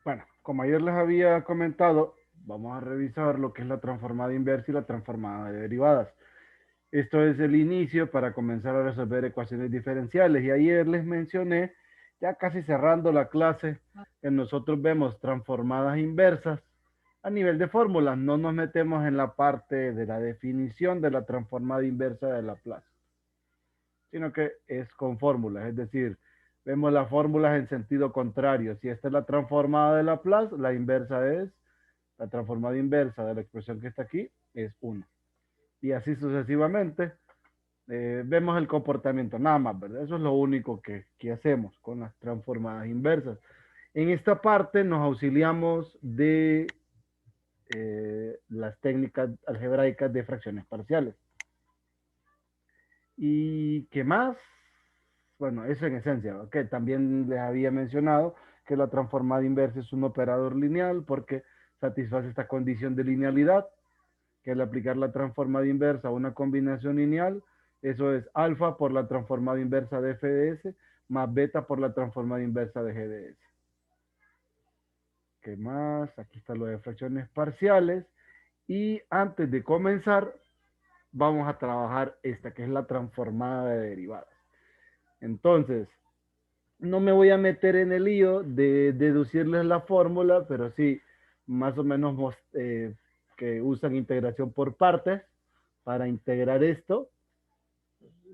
Bueno, como ayer les había comentado, vamos a revisar lo que es la transformada inversa y la transformada de derivadas. Esto es el inicio para comenzar a resolver ecuaciones diferenciales. Y ayer les mencioné, ya casi cerrando la clase, que nosotros vemos transformadas inversas a nivel de fórmulas. No nos metemos en la parte de la definición de la transformada inversa de Laplace, sino que es con fórmulas. Es decir, vemos las fórmulas en sentido contrario. Si esta es la transformada de Laplace, la inversa es, la transformada inversa de la expresión que está aquí es 1. Y así sucesivamente vemos el comportamiento, nada más, ¿verdad? Eso es lo único que hacemos con las transformadas inversas. En esta parte nos auxiliamos de las técnicas algebraicas de fracciones parciales. ¿Y qué más? Bueno, eso en esencia, ¿ok? También les había mencionado que la transformada inversa es un operador lineal porque satisface esta condición de linealidad, que al aplicar la transformada inversa a una combinación lineal, eso es alfa por la transformada inversa de f de s más beta por la transformada inversa de g de s. ¿Qué más? Aquí está lo de fracciones parciales. Y antes de comenzar, vamos a trabajar esta, que es la transformada de derivadas. Entonces, no me voy a meter en el lío de deducirles la fórmula, pero sí, más o menos que usan integración por partes para integrar esto.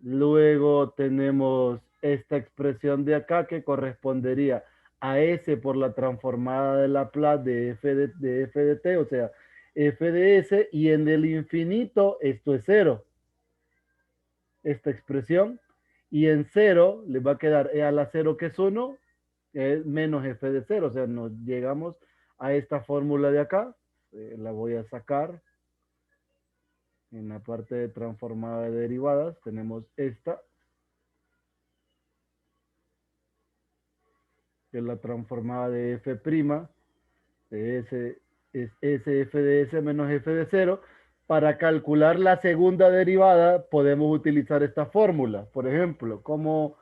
Luego tenemos esta expresión de acá que correspondería a S por la transformada de Laplace de f de t, o sea, f de s, y en el infinito esto es cero, esta expresión, y en cero le va a quedar e a la cero que es 1, es menos f de cero, o sea, nos llegamos a esta fórmula de acá, la voy a sacar en la parte de transformada de derivadas, tenemos esta, que es la transformada de f', de S, es SF de S menos F de cero. Para calcular la segunda derivada podemos utilizar esta fórmula. Por ejemplo, ¿cómo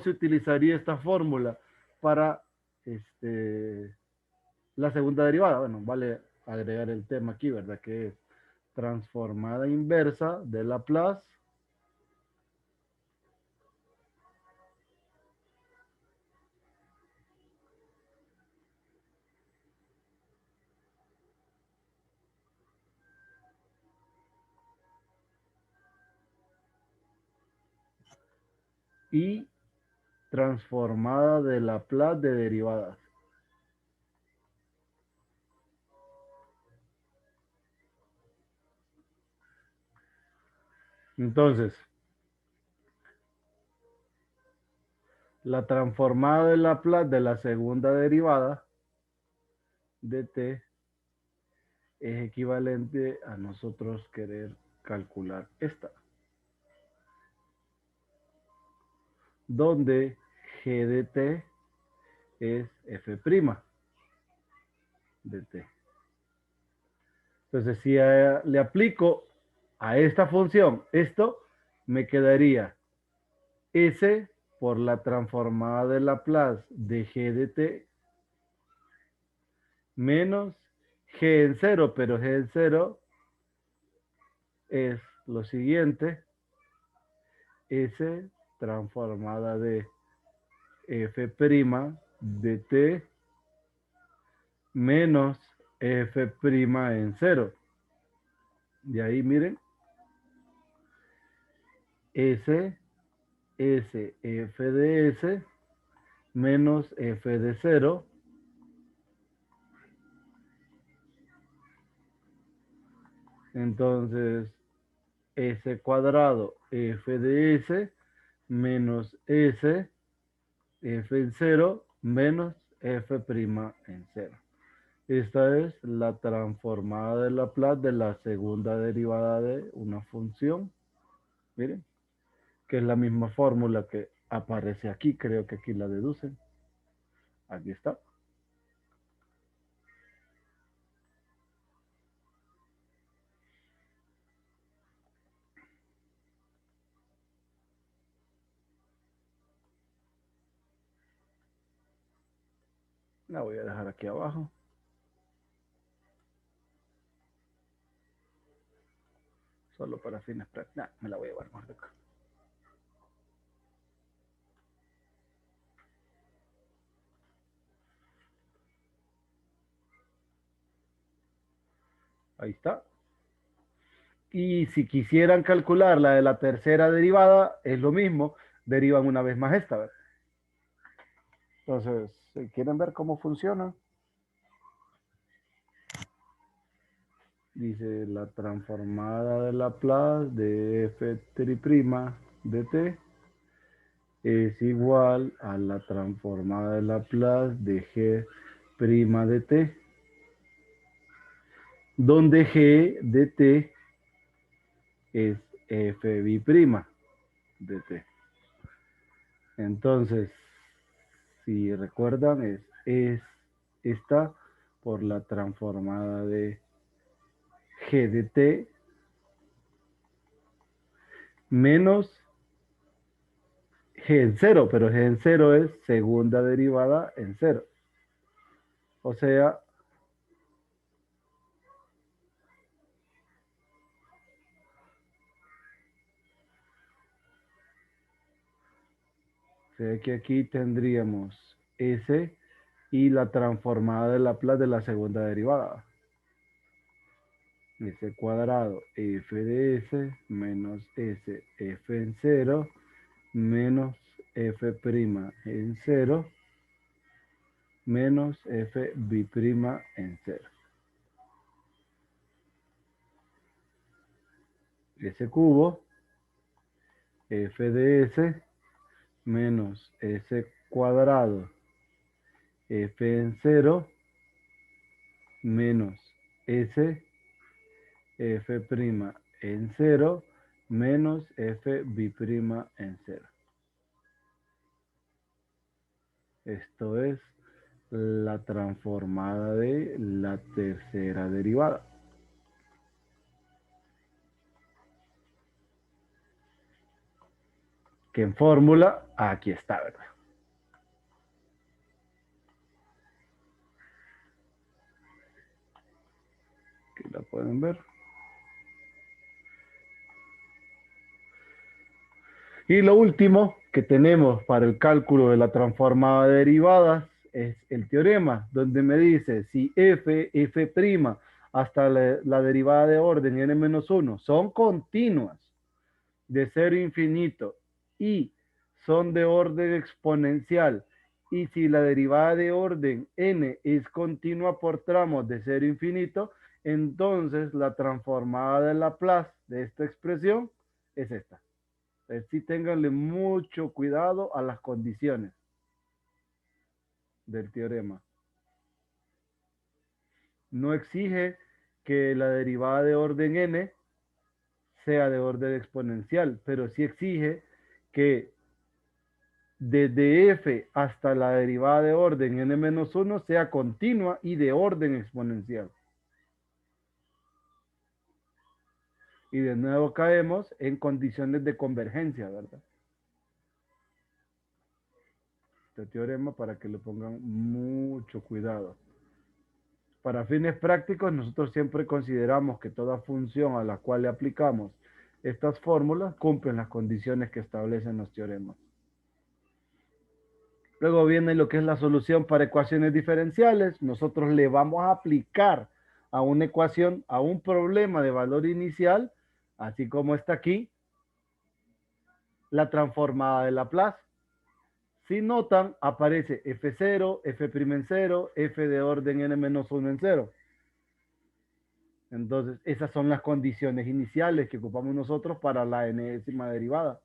se utilizaría esta fórmula para la segunda derivada? Bueno, vale agregar el tema aquí, ¿verdad? Que es transformada inversa de Laplace y transformada de Laplace de derivadas. Entonces, la transformada de Laplace de la segunda derivada de t es equivalente a nosotros querer calcular esta, donde g de t es f' de t. Entonces, si le aplico a esta función esto, me quedaría s por la transformada de Laplace de g de t menos g en cero, pero g en cero es lo siguiente, s transformada de f' de t menos f' en cero. De ahí miren, s, s, f de s menos f de cero. Entonces, s cuadrado f de s menos s f en cero menos f' en cero. Esta es la transformada de Laplace de la segunda derivada de una función. Miren, que es la misma fórmula que aparece aquí. Creo que aquí la deducen. Aquí está. La voy a dejar aquí abajo. Solo para fines prácticos. Nah, me la voy a llevar más de acá. Ahí está. Y si quisieran calcular la de la tercera derivada, es lo mismo. Derivan una vez más esta, ¿verdad? Entonces, si quieren ver cómo funciona, dice la transformada de Laplace de f' de t es igual a la transformada de Laplace de g' de t, donde g de t es f' de t. Entonces, si recuerdan, es esta por la transformada de g de t menos g en cero, pero g en cero es segunda derivada en cero. O sea, que aquí tendríamos s y la transformada de Laplace de la segunda derivada. S cuadrado f de s menos s f en cero menos f' en cero menos f b' en cero. S cubo f de s menos s cuadrado f en cero menos s f' en cero menos f b' en cero. Esto es la transformada de la tercera derivada. Que en fórmula, aquí está, ¿verdad? Aquí la pueden ver. Y lo último que tenemos para el cálculo de la transformada de derivadas es el teorema, donde me dice si f' hasta la derivada de orden n-1 son continuas de cero infinito y son de orden exponencial, y si la derivada de orden n es continua por tramos de cero infinito, entonces la transformada de Laplace de esta expresión es esta. Sí, ténganle mucho cuidado a las condiciones del teorema. No exige que la derivada de orden n sea de orden exponencial, pero sí exige que desde f hasta la derivada de orden n-1 sea continua y de orden exponencial. Y de nuevo caemos en condiciones de convergencia, ¿verdad? Este teorema para que le pongan mucho cuidado. Para fines prácticos, nosotros siempre consideramos que toda función a la cual le aplicamos estas fórmulas cumplen las condiciones que establecen los teoremas. Luego viene lo que es la solución para ecuaciones diferenciales. Nosotros le vamos a aplicar a una ecuación, a un problema de valor inicial, así como está aquí, la transformada de Laplace. Si notan, aparece F0, F' en 0, F de orden n-1 en 0. Entonces, esas son las condiciones iniciales que ocupamos nosotros para la enésima derivada.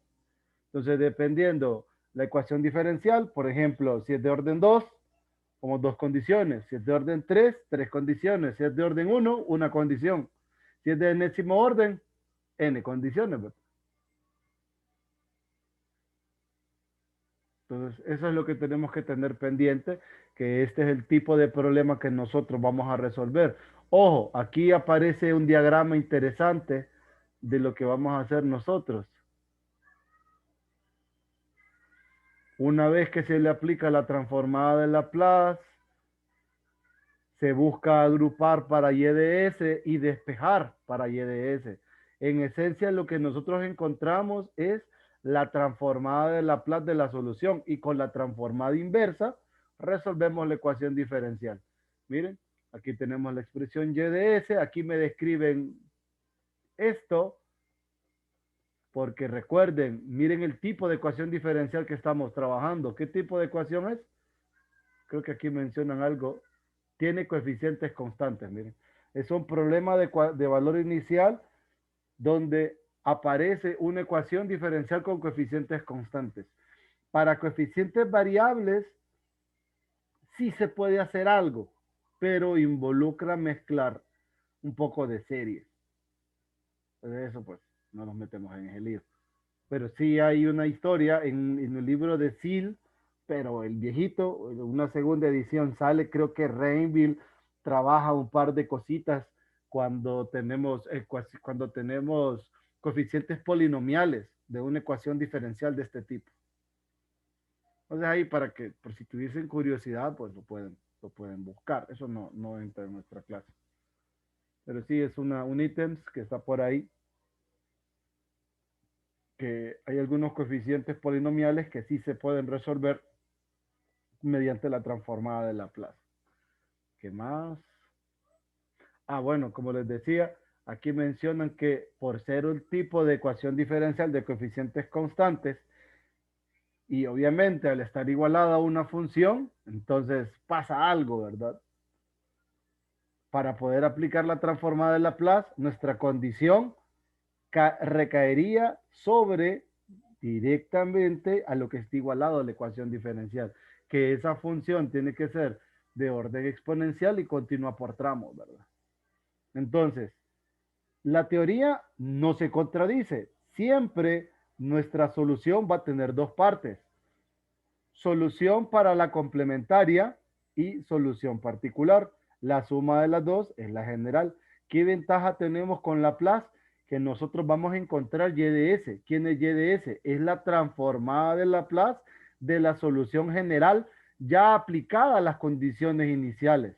Entonces, dependiendo la ecuación diferencial, por ejemplo, si es de orden 2, como dos condiciones. Si es de orden 3, tres condiciones. Si es de orden 1, una condición. Si es de enésimo orden, n condiciones. ¿Verdad? Entonces, eso es lo que tenemos que tener pendiente, que este es el tipo de problema que nosotros vamos a resolver. Ojo, aquí aparece un diagrama interesante de lo que vamos a hacer nosotros. Una vez que se le aplica la transformada de Laplace, Se busca agrupar para y de s y despejar para y de s. En esencia, lo que nosotros encontramos es la transformada de Laplace de la solución y con la transformada inversa resolvemos la ecuación diferencial. Miren, aquí tenemos la expresión y de s, aquí me describen esto, porque recuerden, miren el tipo de ecuación diferencial que estamos trabajando. ¿Qué tipo de ecuación es? Creo que aquí mencionan algo. Tiene coeficientes constantes, miren. Es un problema de valor inicial donde aparece una ecuación diferencial con coeficientes constantes. Para coeficientes variables, sí se puede hacer algo, pero involucra mezclar un poco de series. De eso, pues, no nos metemos en ese lío. Pero sí hay una historia en el libro de Seal, pero el viejito, una segunda edición sale, creo que Rainville trabaja un par de cositas cuando tenemos coeficientes polinomiales de una ecuación diferencial de este tipo. Entonces ahí para que, por si tuviesen curiosidad, pues lo pueden buscar. Eso no entra en nuestra clase. Pero sí es un ítem que está por ahí, que hay algunos coeficientes polinomiales que sí se pueden resolver mediante la transformada de Laplace. ¿Qué más? Ah, bueno, como les decía, aquí mencionan que por ser un tipo de ecuación diferencial de coeficientes constantes y obviamente al estar igualada a una función, entonces pasa algo, ¿verdad? Para poder aplicar la transformada de Laplace, nuestra condición recaería sobre directamente a lo que está igualado a la ecuación diferencial, que esa función tiene que ser de orden exponencial y continua por tramos, ¿verdad? Entonces, la teoría no se contradice. Siempre nuestra solución va a tener dos partes. Solución para la complementaria y solución particular. La suma de las dos es la general. ¿Qué ventaja tenemos con Laplace? Que nosotros vamos a encontrar y de s. ¿Quién es y de s? Es la transformada de Laplace de la solución general ya aplicada a las condiciones iniciales.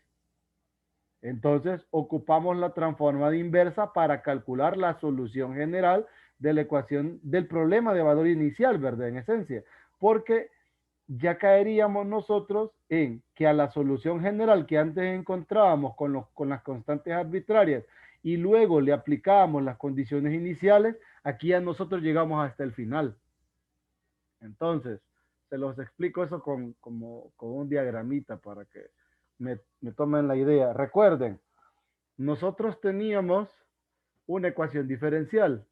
Entonces, ocupamos la transformada inversa para calcular la solución general de la ecuación del problema de valor inicial, ¿verdad? En esencia, porque ya caeríamos nosotros en que a la solución general que antes encontrábamos con las constantes arbitrarias y luego le aplicábamos las condiciones iniciales, aquí ya nosotros llegamos hasta el final. Entonces, se los explico eso con un diagramita para que me tomen la idea. Recuerden, nosotros teníamos una ecuación diferencial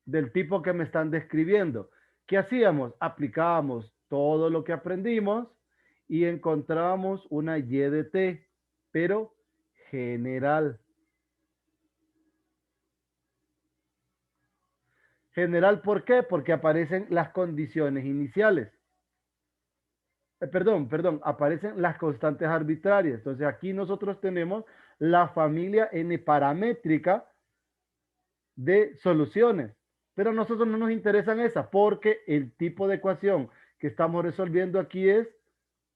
del tipo que me están describiendo. ¿Qué hacíamos? Aplicábamos todo lo que aprendimos y encontrábamos una y de t, pero general. General, ¿por qué? Porque aparecen las condiciones iniciales. Perdón, aparecen las constantes arbitrarias. Entonces aquí nosotros tenemos la familia n paramétrica de soluciones. Pero a nosotros no nos interesan esas porque el tipo de ecuación que estamos resolviendo aquí es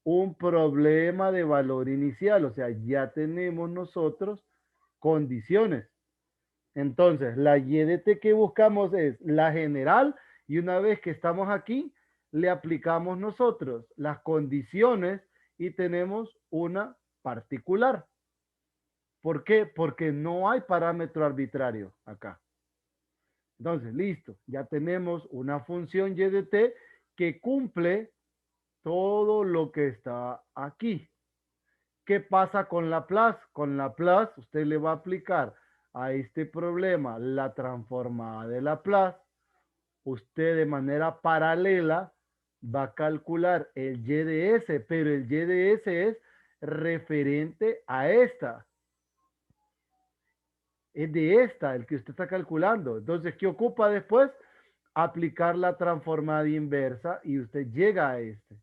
un problema de valor inicial. O sea, ya tenemos nosotros condiciones. Entonces, la y de t que buscamos es la general y una vez que estamos aquí, le aplicamos nosotros las condiciones y tenemos una particular. ¿Por qué? Porque no hay parámetro arbitrario acá. Entonces, listo, ya tenemos una función y de t que cumple todo lo que está aquí. ¿Qué pasa con Laplace? Con Laplace usted le va a aplicar a este problema la transformada de Laplace. Usted de manera paralela va a calcular el y de s, pero el y de s es referente a esta. Es de esta el que usted está calculando. Entonces, ¿qué ocupa después? Aplicar la transformada inversa y usted llega a este.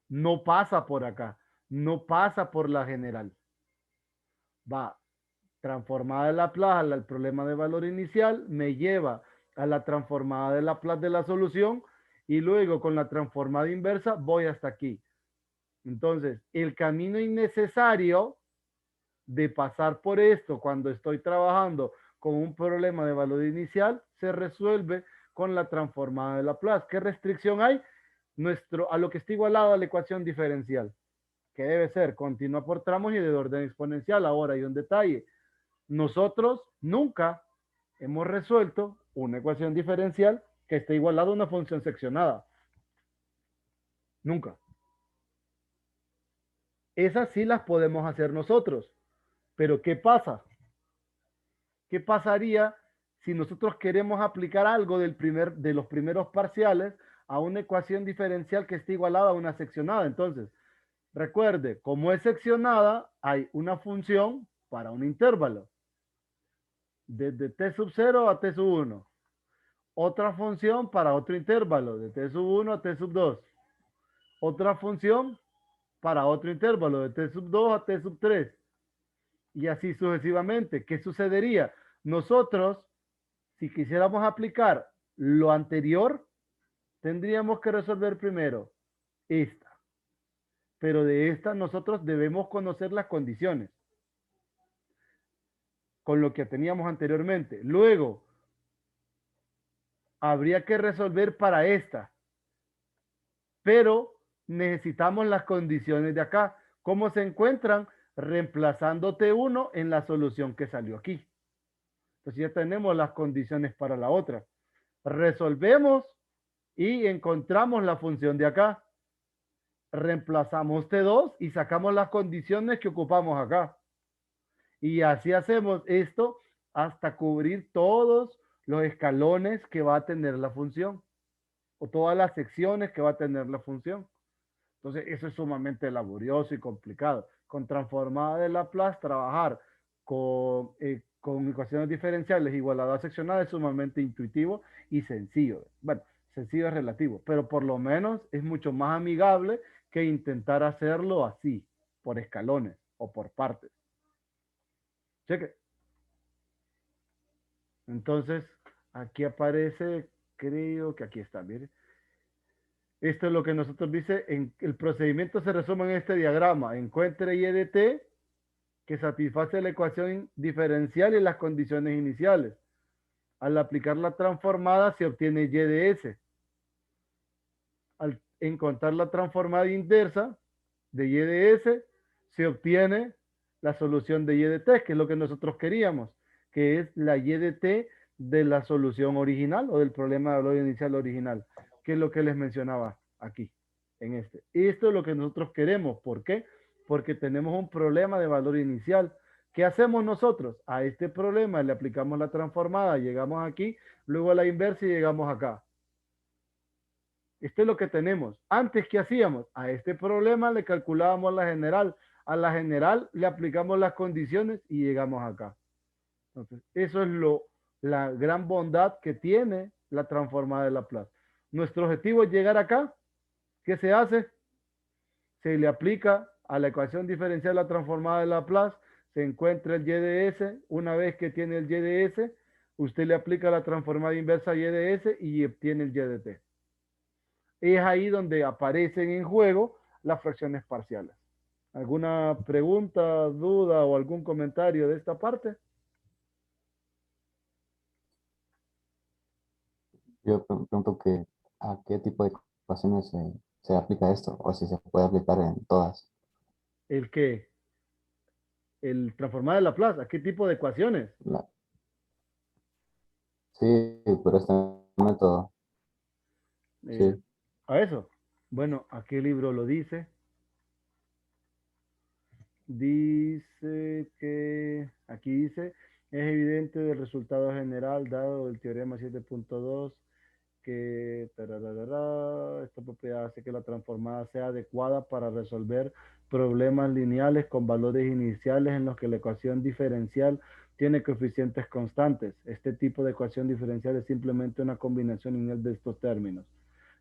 No pasa por acá, no pasa por la general. Va transformada de Laplace al problema de valor inicial, me lleva a la transformada de Laplace de la solución y luego con la transformada inversa voy hasta aquí. Entonces, el camino innecesario de pasar por esto cuando estoy trabajando con un problema de valor inicial se resuelve con la transformada de Laplace. ¿Qué restricción hay? A lo que está igualado a la ecuación diferencial, que debe ser continua por tramos y de orden exponencial. Ahora hay un detalle. Nosotros nunca hemos resuelto una ecuación diferencial que esté igualada a una función seccionada. Nunca. Esas sí las podemos hacer nosotros. Pero ¿qué pasa? ¿Qué pasaría si nosotros queremos aplicar algo de los primeros parciales a una ecuación diferencial que esté igualada a una seccionada? Entonces, recuerde, como es seccionada, hay una función para un intervalo, desde t sub 0 a t sub 1. Otra función para otro intervalo, de t sub 1 a t sub 2. Otra función para otro intervalo, de t sub 2 a t sub 3. Y así sucesivamente. ¿Qué sucedería? Nosotros, si quisiéramos aplicar lo anterior, tendríamos que resolver primero esta. Pero de esta nosotros debemos conocer las condiciones con lo que teníamos anteriormente. Luego, habría que resolver para esta. Pero necesitamos las condiciones de acá. ¿Cómo se encuentran? Reemplazando T1 en la solución que salió aquí. Entonces ya tenemos las condiciones para la otra. Resolvemos y encontramos la función de acá. Reemplazamos T2 y sacamos las condiciones que ocupamos acá. Y así hacemos esto hasta cubrir todos los escalones que va a tener la función o todas las secciones que va a tener la función. Entonces, eso es sumamente laborioso y complicado. Con transformada de Laplace, trabajar con ecuaciones diferenciales igualadas seccionadas es sumamente intuitivo y sencillo. Bueno, sencillo es relativo, pero por lo menos es mucho más amigable que intentar hacerlo así, por escalones o por partes. Cheque. Entonces, aquí aparece, creo que aquí está, mire. Esto es lo que nosotros dice, el procedimiento se resume en este diagrama. Encuentre y de t que satisface la ecuación diferencial y las condiciones iniciales. Al aplicar la transformada se obtiene y de s. Al encontrar la transformada inversa de y de s, se obtiene la solución de y de t, que es lo que nosotros queríamos, que es la y de t de la solución original o del problema de valor inicial original, que es lo que les mencionaba aquí, en este. Esto es lo que nosotros queremos. ¿Por qué? Porque tenemos un problema de valor inicial. ¿Qué hacemos nosotros? A este problema le aplicamos la transformada, llegamos aquí, luego a la inversa y llegamos acá. Esto es lo que tenemos. Antes, ¿qué hacíamos? A este problema le calculábamos la general. A la general le aplicamos las condiciones y llegamos acá. Entonces, eso es la gran bondad que tiene la transformada de Laplace. Nuestro objetivo es llegar acá. ¿Qué se hace? Se le aplica a la ecuación diferencial la transformada de Laplace, se encuentra el y de s. Una vez que tiene el y de s, usted le aplica la transformada inversa y de s y obtiene el y de t. Es ahí donde aparecen en juego las fracciones parciales. ¿Alguna pregunta, duda o algún comentario de esta parte? Yo pregunto que a qué tipo de ecuaciones se aplica esto o si se puede aplicar en todas. ¿El qué? El transformado de Laplace. ¿A qué tipo de ecuaciones? La- sí, pero este método, Eh, sí. a eso. Bueno, ¿a qué libro lo dice? Dice que, aquí dice, es evidente del resultado general dado el teorema 7.2 que tararara, esta propiedad hace que la transformada sea adecuada para resolver problemas lineales con valores iniciales en los que la ecuación diferencial tiene coeficientes constantes. Este tipo de ecuación diferencial es simplemente una combinación lineal de estos términos.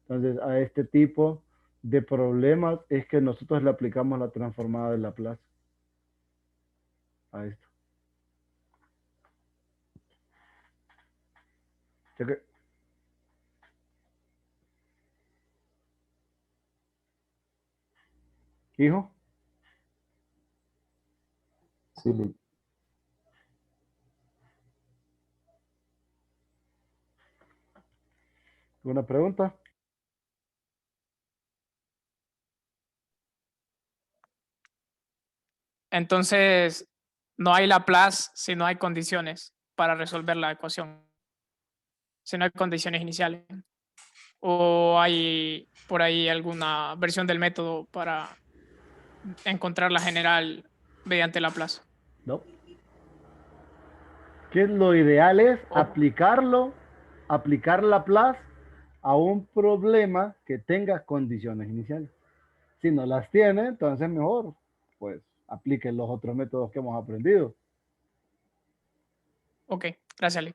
Entonces, a este tipo de problemas es que nosotros le aplicamos la transformada de Laplace a esto. Cheque. Hijo, Sí, ¿alguna pregunta? Entonces, no hay Laplace si no hay condiciones para resolver la ecuación, si no hay condiciones iniciales. ¿O hay por ahí alguna versión del método para encontrar la general mediante Laplace? No. ¿Qué es lo ideal? Es O, aplicar Laplace a un problema que tenga condiciones iniciales. Si no las tiene, entonces mejor, pues apliquen los otros métodos que hemos aprendido. ok, gracias, Lee.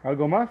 ¿Algo más?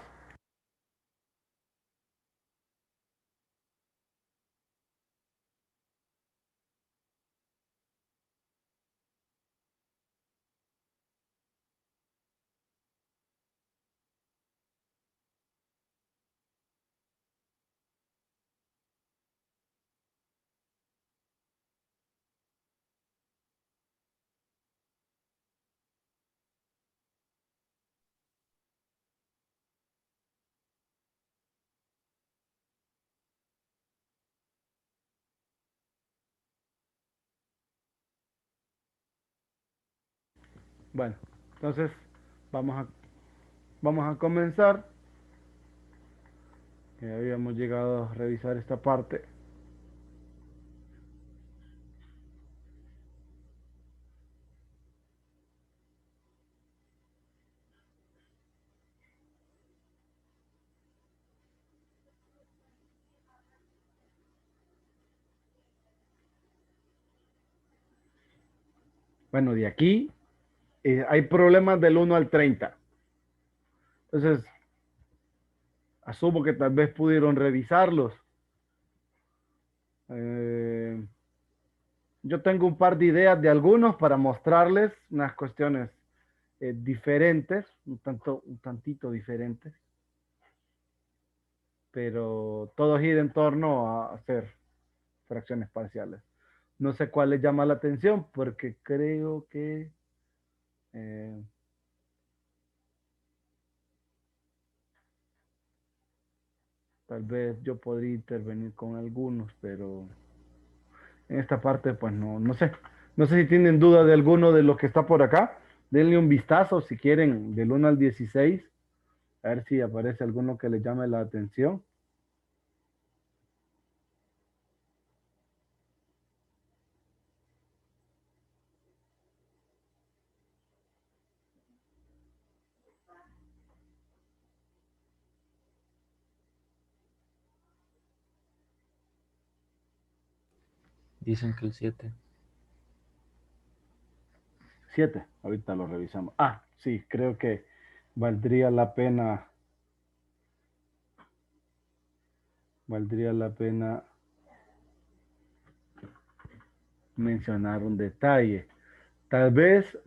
Bueno, entonces vamos a comenzar. Ya habíamos llegado a revisar esta parte. Bueno, de aquí hay problemas del 1 al 30. Entonces, asumo que tal vez pudieron revisarlos. Eh, yo tengo un par de ideas de algunos para mostrarles unas cuestiones diferentes, un tantito diferentes, pero todo gira en torno a hacer fracciones parciales. No sé cuál les llama la atención porque creo que eh, tal vez yo podría intervenir con algunos, pero en esta parte pues no sé. No sé si tienen duda de alguno de lo que está por acá. Denle un vistazo si quieren del 1 al 16, a ver si aparece alguno que les llame la atención. Dicen que el 7. 7, ahorita lo revisamos. Ah, sí, creo que valdría la pena, valdría la pena mencionar un detalle. Tal vez,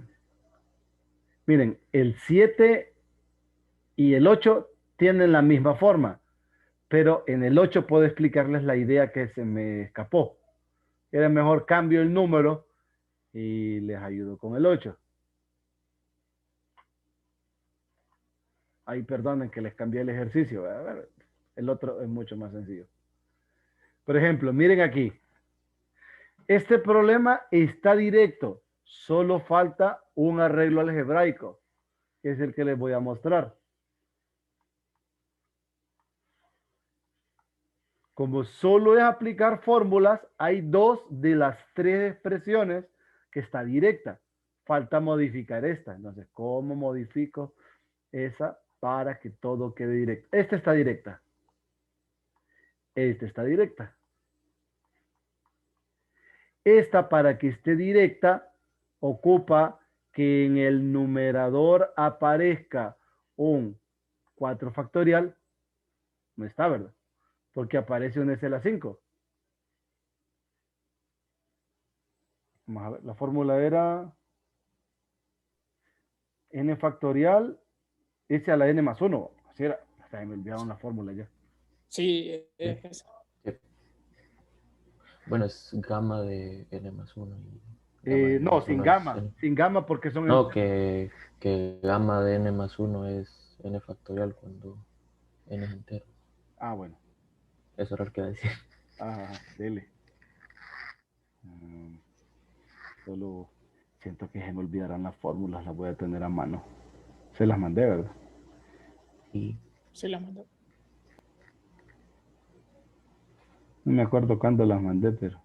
miren, el 7 y el 8 tienen la misma forma, pero en el 8 puedo explicarles la idea que se me escapó. Era mejor cambio el número y les ayudo con el 8. Ay, perdonen que les cambié el ejercicio. A ver, el otro es mucho más sencillo. Por ejemplo, miren aquí. Este problema está directo. Solo falta un arreglo algebraico, que es el que les voy a mostrar. Como solo es aplicar fórmulas, hay dos de las tres expresiones que está directa. Falta modificar esta. Entonces, ¿cómo modifico esa para que todo quede directo? Esta está directa. Esta está directa. Esta, para que esté directa, ocupa que en el numerador aparezca un 4 factorial. No está, ¿verdad? Porque aparece un S a la 5. Vamos a ver, la fórmula era n factorial S a la n más 1. Así era. Hasta me olvidaron la fórmula ya. Sí, es esa. Sí. Bueno, es gamma de n más 1 y gamma de n No, más sin 1 es gamma. n. Sin gamma porque son No, entre... que gamma de n más 1 es n factorial cuando n es entero. Ah, bueno. Eso era lo que iba a decir. Ajá, dele. Mm, Solo siento que se me olvidarán las fórmulas, las voy a tener a mano. Se las mandé, ¿verdad? Y Sí, la mandó. No me acuerdo cuándo las mandé, pero...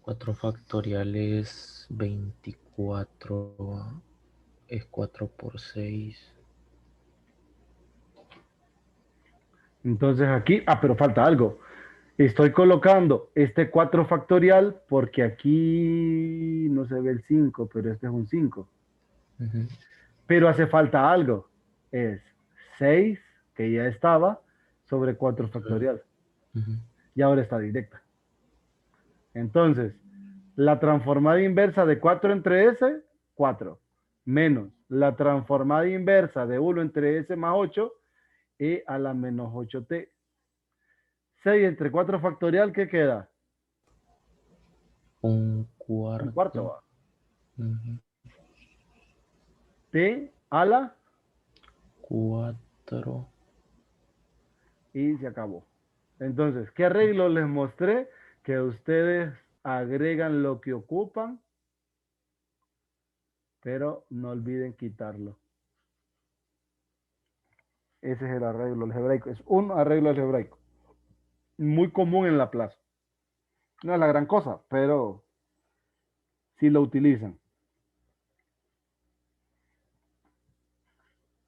4 factorial es 24, es 4 por 6. Entonces aquí... Ah, pero falta algo. Estoy colocando este 4 factorial porque aquí no se ve el 5, pero este es un 5. Ujú, Pero hace falta algo. Es 6 que ya estaba, sobre 4 factorial. ujú. Y ahora está directa. Entonces, la transformada inversa de 4 entre s, 4. Menos la transformada inversa de 1 entre s más 8, e a la menos 8t. 6 entre 4 factorial, ¿qué queda? Un Un cuarto, cuarto. ¿va? Ujú. T a la 4. y se acabó. Entonces, ¿qué arreglo les mostré? Que ustedes agregan lo que ocupan, pero no olviden quitarlo. Ese es el arreglo algebraico. Es un arreglo algebraico. Muy común en la plaza. No es la gran cosa, pero sí lo utilizan.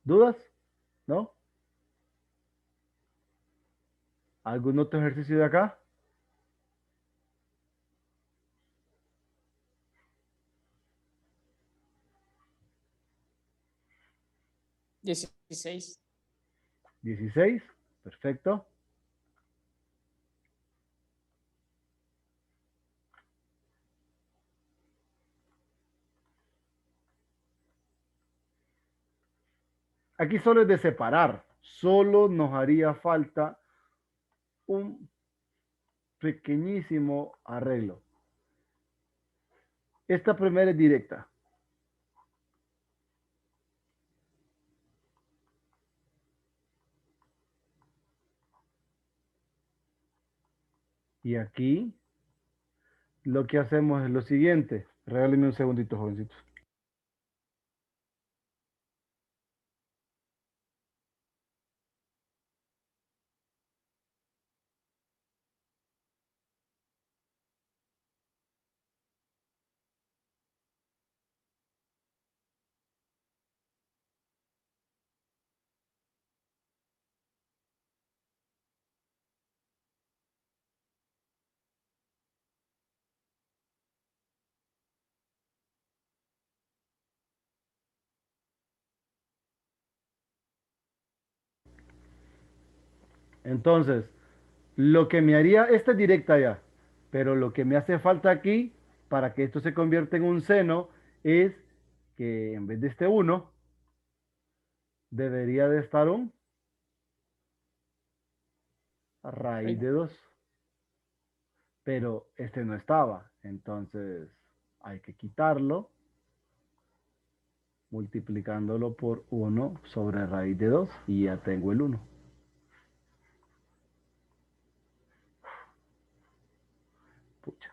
¿Dudas? ¿No? ¿Algún otro ejercicio de acá? 16. 16. Perfecto. Aquí solo es de separar. Solo nos haría falta un pequeñísimo arreglo. Esta primera es directa. Y aquí lo que hacemos es lo siguiente. Regálenme un segundito, jovencitos. Entonces, lo que me haría, esta es directa ya, pero lo que me hace falta aquí para que esto se convierta en un seno es que en vez de este uno debería de estar un raíz de 2, pero este no estaba, entonces hay que quitarlo multiplicándolo por uno sobre raíz de 2 y ya tengo el uno. Pucha.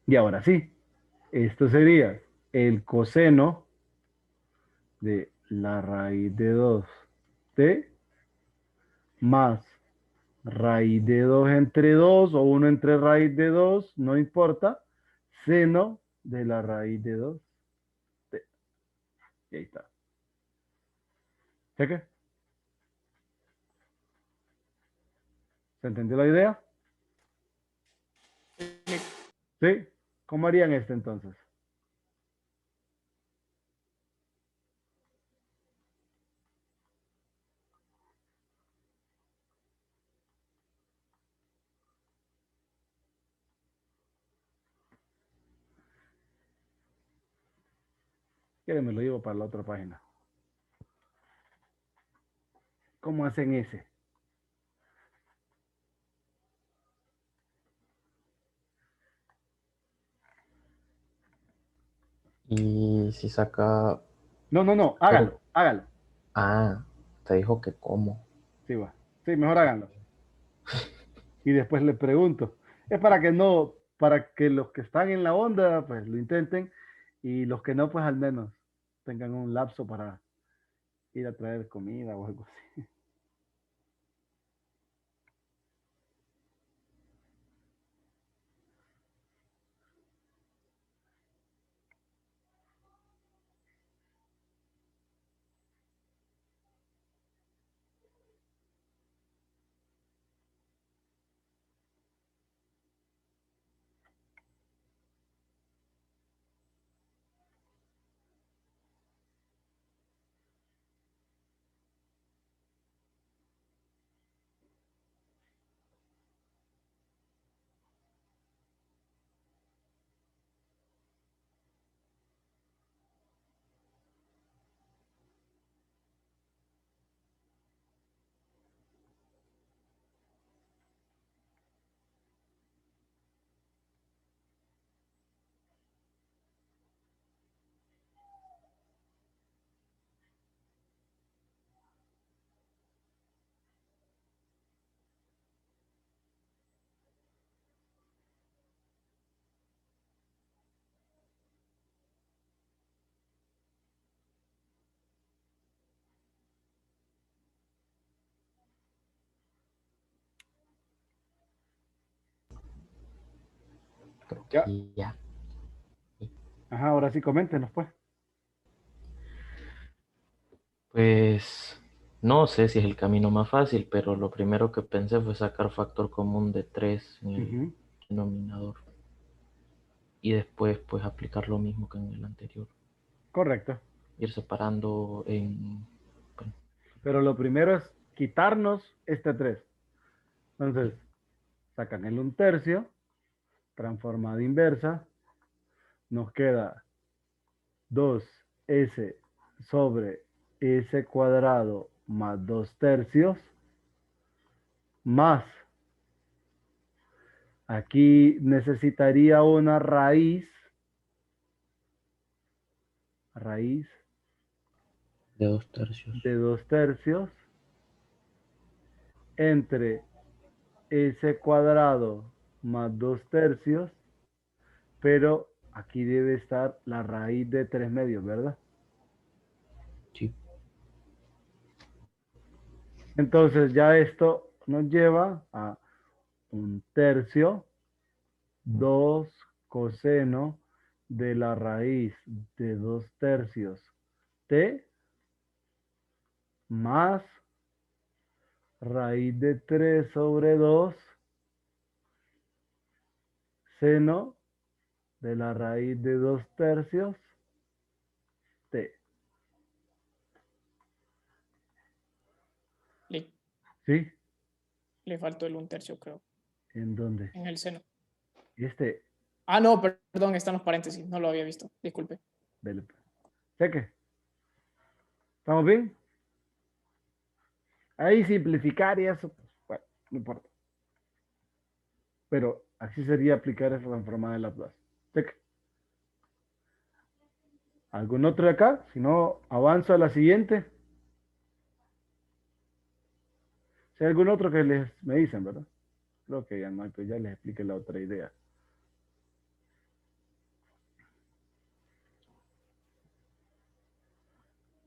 Y ahora sí, esto sería el coseno de la raíz de 2t más raíz de 2 entre 2 o uno entre raíz de 2 no importa, seno de la raíz de 2. Y ahí está. ¿Cheque? ¿Se entendió la idea? ¿Sí? ¿Cómo harían este entonces? Que me lo llevo para la otra página. ¿Cómo hacen ese? Y si saca No, no, no, factor... hágalo, hágalo. Ah, te dijo que cómo. Sí, va. Sí, mejor háganlo. Y después le pregunto. Es para que no, para que los que están en la onda, pues lo intenten. Y los que no, pues al menos tengan un lapso para ir a traer comida o algo así. Creo Ya. que ya. Ajá, ahora sí, coméntenos, pues. Pues no sé si es el camino más fácil, pero lo primero que pensé fue sacar factor común de 3 en el Ujú, denominador. Y después pues aplicar lo mismo que en el anterior. correcto. Ir separando en... Bueno, Pero lo primero es quitarnos este 3. sí, Entonces, sacan el 1/3, transformada inversa, nos queda 2s sobre s cuadrado más 2/3, más, aquí necesitaría una raíz de 2/3. de 2/3 entre s cuadrado más 2/3, pero aquí debe estar la raíz de 3/2, ¿verdad? Sí, Entonces ya esto nos lleva a 1/3, 2 coseno de la raíz de 2/3 t más raíz de 3 sobre 2 seno de la raíz de 2/3 t. Le, ¿Sí? le faltó el 1/3, creo, ¿En dónde? en el seno. Este, Ah, no, perdón, están los paréntesis. No lo había visto. Disculpe. del, ¿sé qué? ¿Estamos bien? Ahí simplificar y eso, pues, bueno, no importa. Pero así sería aplicar esa transformada de Laplace. ¿Sé qué? ¿Algún otro de acá? Si no, avanzo a la siguiente. Si hay algún otro que me dicen, ¿verdad? Creo que ya no hay, pues ya les expliqué la otra idea.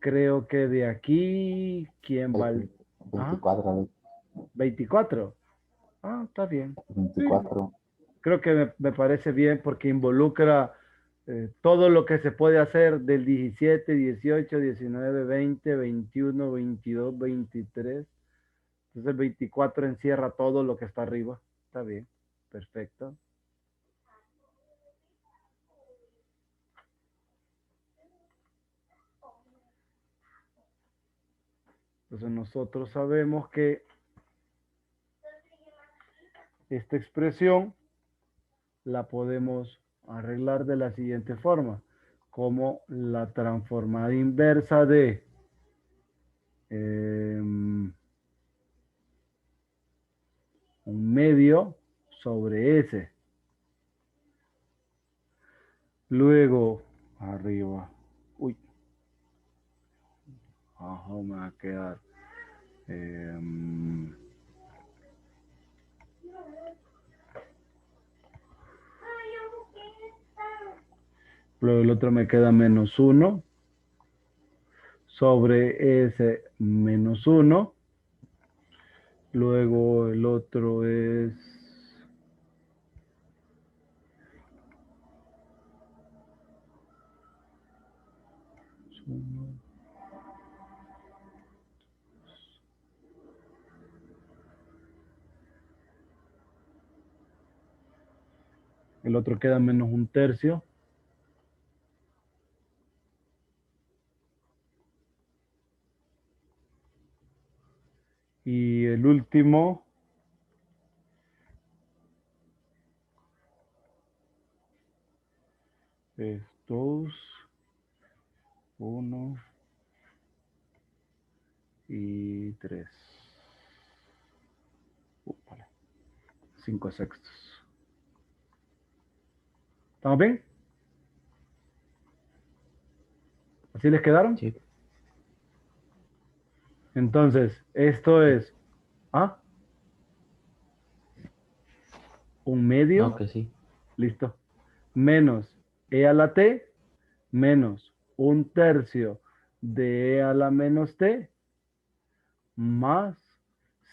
Creo que de aquí, ¿quién va al... Ah, 24, 24. Ah, está bien. Sí, 24. creo que me parece bien porque involucra todo lo que se puede hacer del 17, 18, 19, 20, 21, 22, 23. Entonces el 24 encierra todo lo que está arriba. Está bien, perfecto. Entonces nosotros sabemos que esta expresión la podemos arreglar de la siguiente forma, como la transformada inversa de un medio sobre S. Luego, arriba. Uy. Ajá, me va a quedar. Luego el otro me queda menos 1 sobre S menos 1. Luego el otro es 1. El otro queda menos un tercio. Y el último es 2, 1 y 3. 5 sextos. ¿Estamos bien? ¿Así les quedaron? Sí. Entonces, esto es un medio, No, que sí. listo, menos e a la t, menos un tercio de e a la menos t, más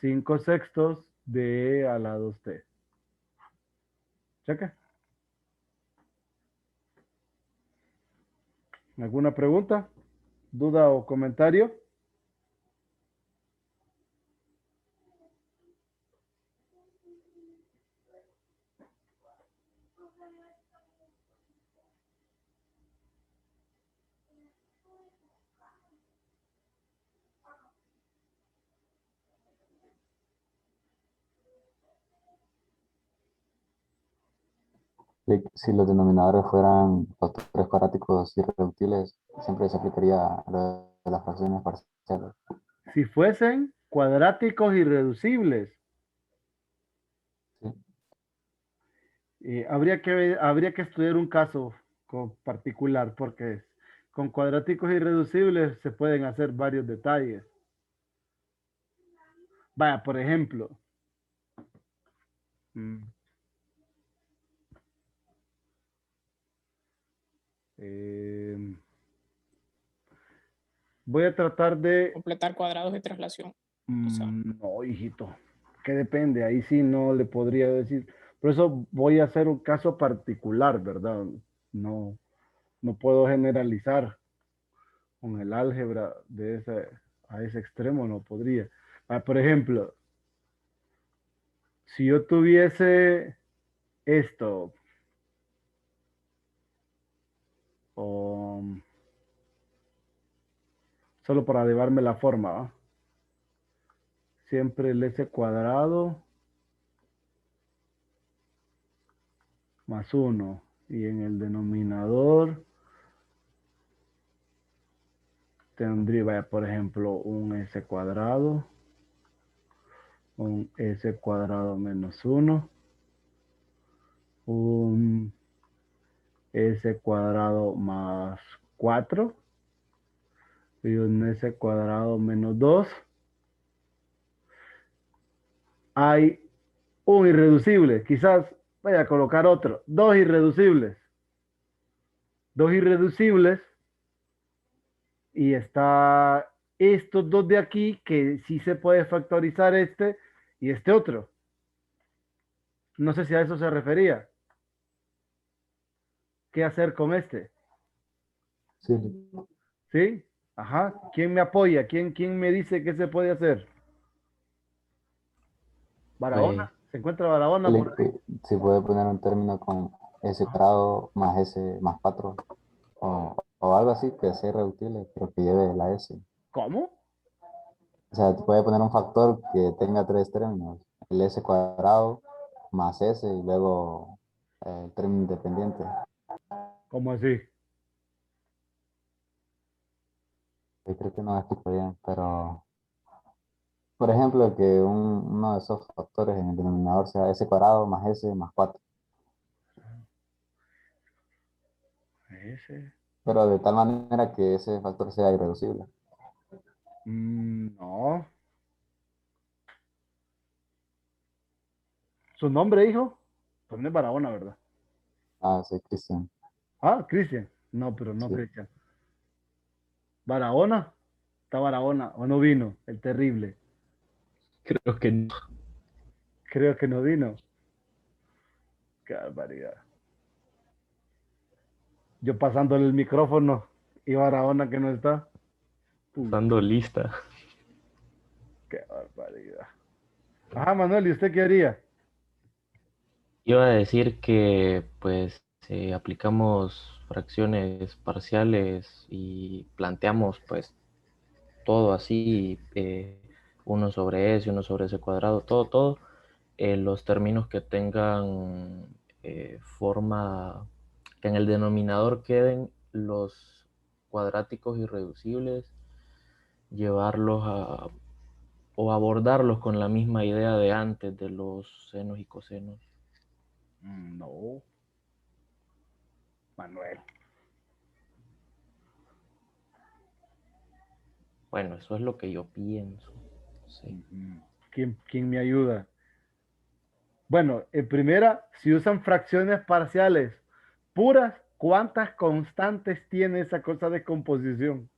5 sextos de e a la 2t. Checa. ¿Alguna pregunta, duda o comentario? Si los denominadores fueran factores cuadráticos irreductibles, siempre se aplicaría lo de las fracciones parciales. Si fuesen cuadráticos irreducibles, Sí, habría que estudiar un caso particular porque con cuadráticos irreducibles se pueden hacer varios detalles. Vaya, por ejemplo, eh, voy a tratar de... Completar cuadrados de traslación. O sea, No, hijito, que depende, ahí sí no le podría decir. Por eso voy a hacer un caso particular, ¿verdad? No, no puedo generalizar con el álgebra a ese extremo, no podría. Por ejemplo, si yo tuviese esto, o solo para llevarme la forma, ¿va? Siempre el s cuadrado más 1 y en el denominador tendría, vaya, por ejemplo, un s cuadrado, un s cuadrado menos 1, un s cuadrado más 4 y un s cuadrado menos 2. Hay un irreducible, quizás vaya a colocar otro, dos irreducibles. Dos irreducibles y está estos dos de aquí que sí se puede factorizar este y este otro. No sé si a eso se refería. ¿Qué hacer con este? sí, ¿Sí? Ajá. ¿Quién me apoya? ¿Quién me dice qué se puede hacer? Pues, Barahona. ¿Se encuentra Barahona sí, por ahí? si puede poner un término con s cuadrado más s más 4 o algo así que sea irreductible, pero que lleve la s. ¿Cómo? O sea, puede poner un factor que tenga tres términos, el s cuadrado más s y luego el término independiente. ¿Cómo así? Yo creo que no me explico bien, pero Por ejemplo, que uno de esos factores en el denominador sea s cuadrado más s más 4. Ese. Pero de tal manera que ese factor sea irreducible. No. ¿Su nombre, hijo? Pues no es Barahona, ¿verdad? Ah, sí, Cristian. Ah, Cristian. No, pero no Sí. Cristian. ¿Barahona? Está Barahona. ¿O no vino? El terrible. Creo que no. Creo que no vino. Qué barbaridad. Yo pasándole el micrófono y Barahona que no está. Usando Pucha, lista. qué barbaridad. Ajá, Manuel, ¿y usted qué haría? Iba a decir que pues aplicamos fracciones parciales y planteamos pues todo así, uno sobre s, uno sobre s cuadrado, todo, los términos que tengan forma, que en el denominador queden los cuadráticos irreducibles, llevarlos a, o abordarlos con la misma idea de antes de los senos y cosenos. No, Manuel. Bueno, eso es lo que yo pienso. Sí. ¿Quién me ayuda? Bueno, en primera, si usan fracciones parciales puras, ¿cuántas constantes tiene esa cosa de composición?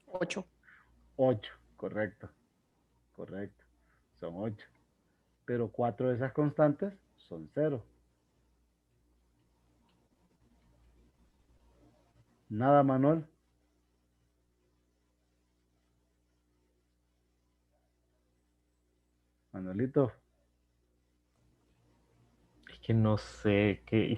8. 8, correcto, correcto. Son 8. Pero 4 de esas constantes son 0. Nada, Manuel. Manuelito, Es que no sé qué,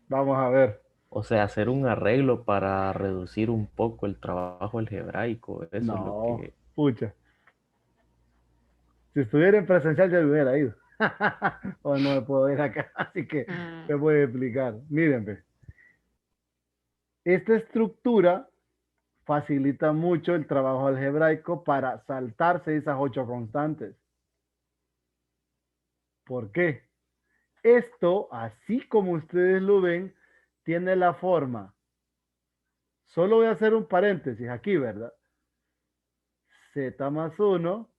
vamos a ver. o sea, hacer un arreglo para reducir un poco el trabajo algebraico, eso es lo No, que... pucha. Si estuviera en presencial ya me hubiera ido. O no me puedo ir acá, así que te voy a explicar. Miren, ve, esta estructura facilita mucho el trabajo algebraico para saltarse esas 8 constantes. ¿Por qué? Esto, así como ustedes lo ven, tiene la forma. Solo voy a hacer un paréntesis aquí, ¿verdad? Z más 1,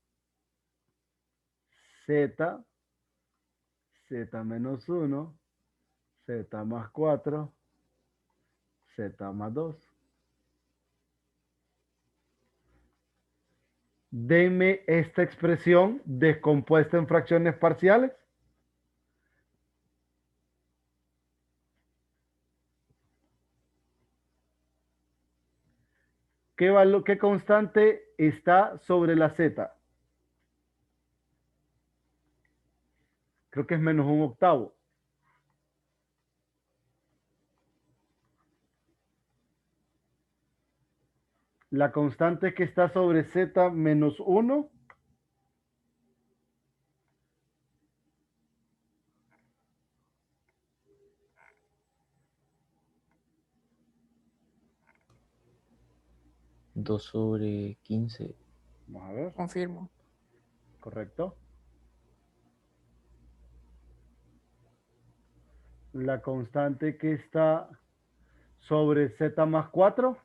Z, Z menos 1, Z más 4, Z más 2. Denme esta expresión descompuesta en fracciones parciales. ¿Qué constante está sobre la Z? Creo que es menos un octavo. La constante que está sobre Z menos 1. 2/15. Vamos a ver. Confirmo. Correcto. La constante que está sobre Z más 4.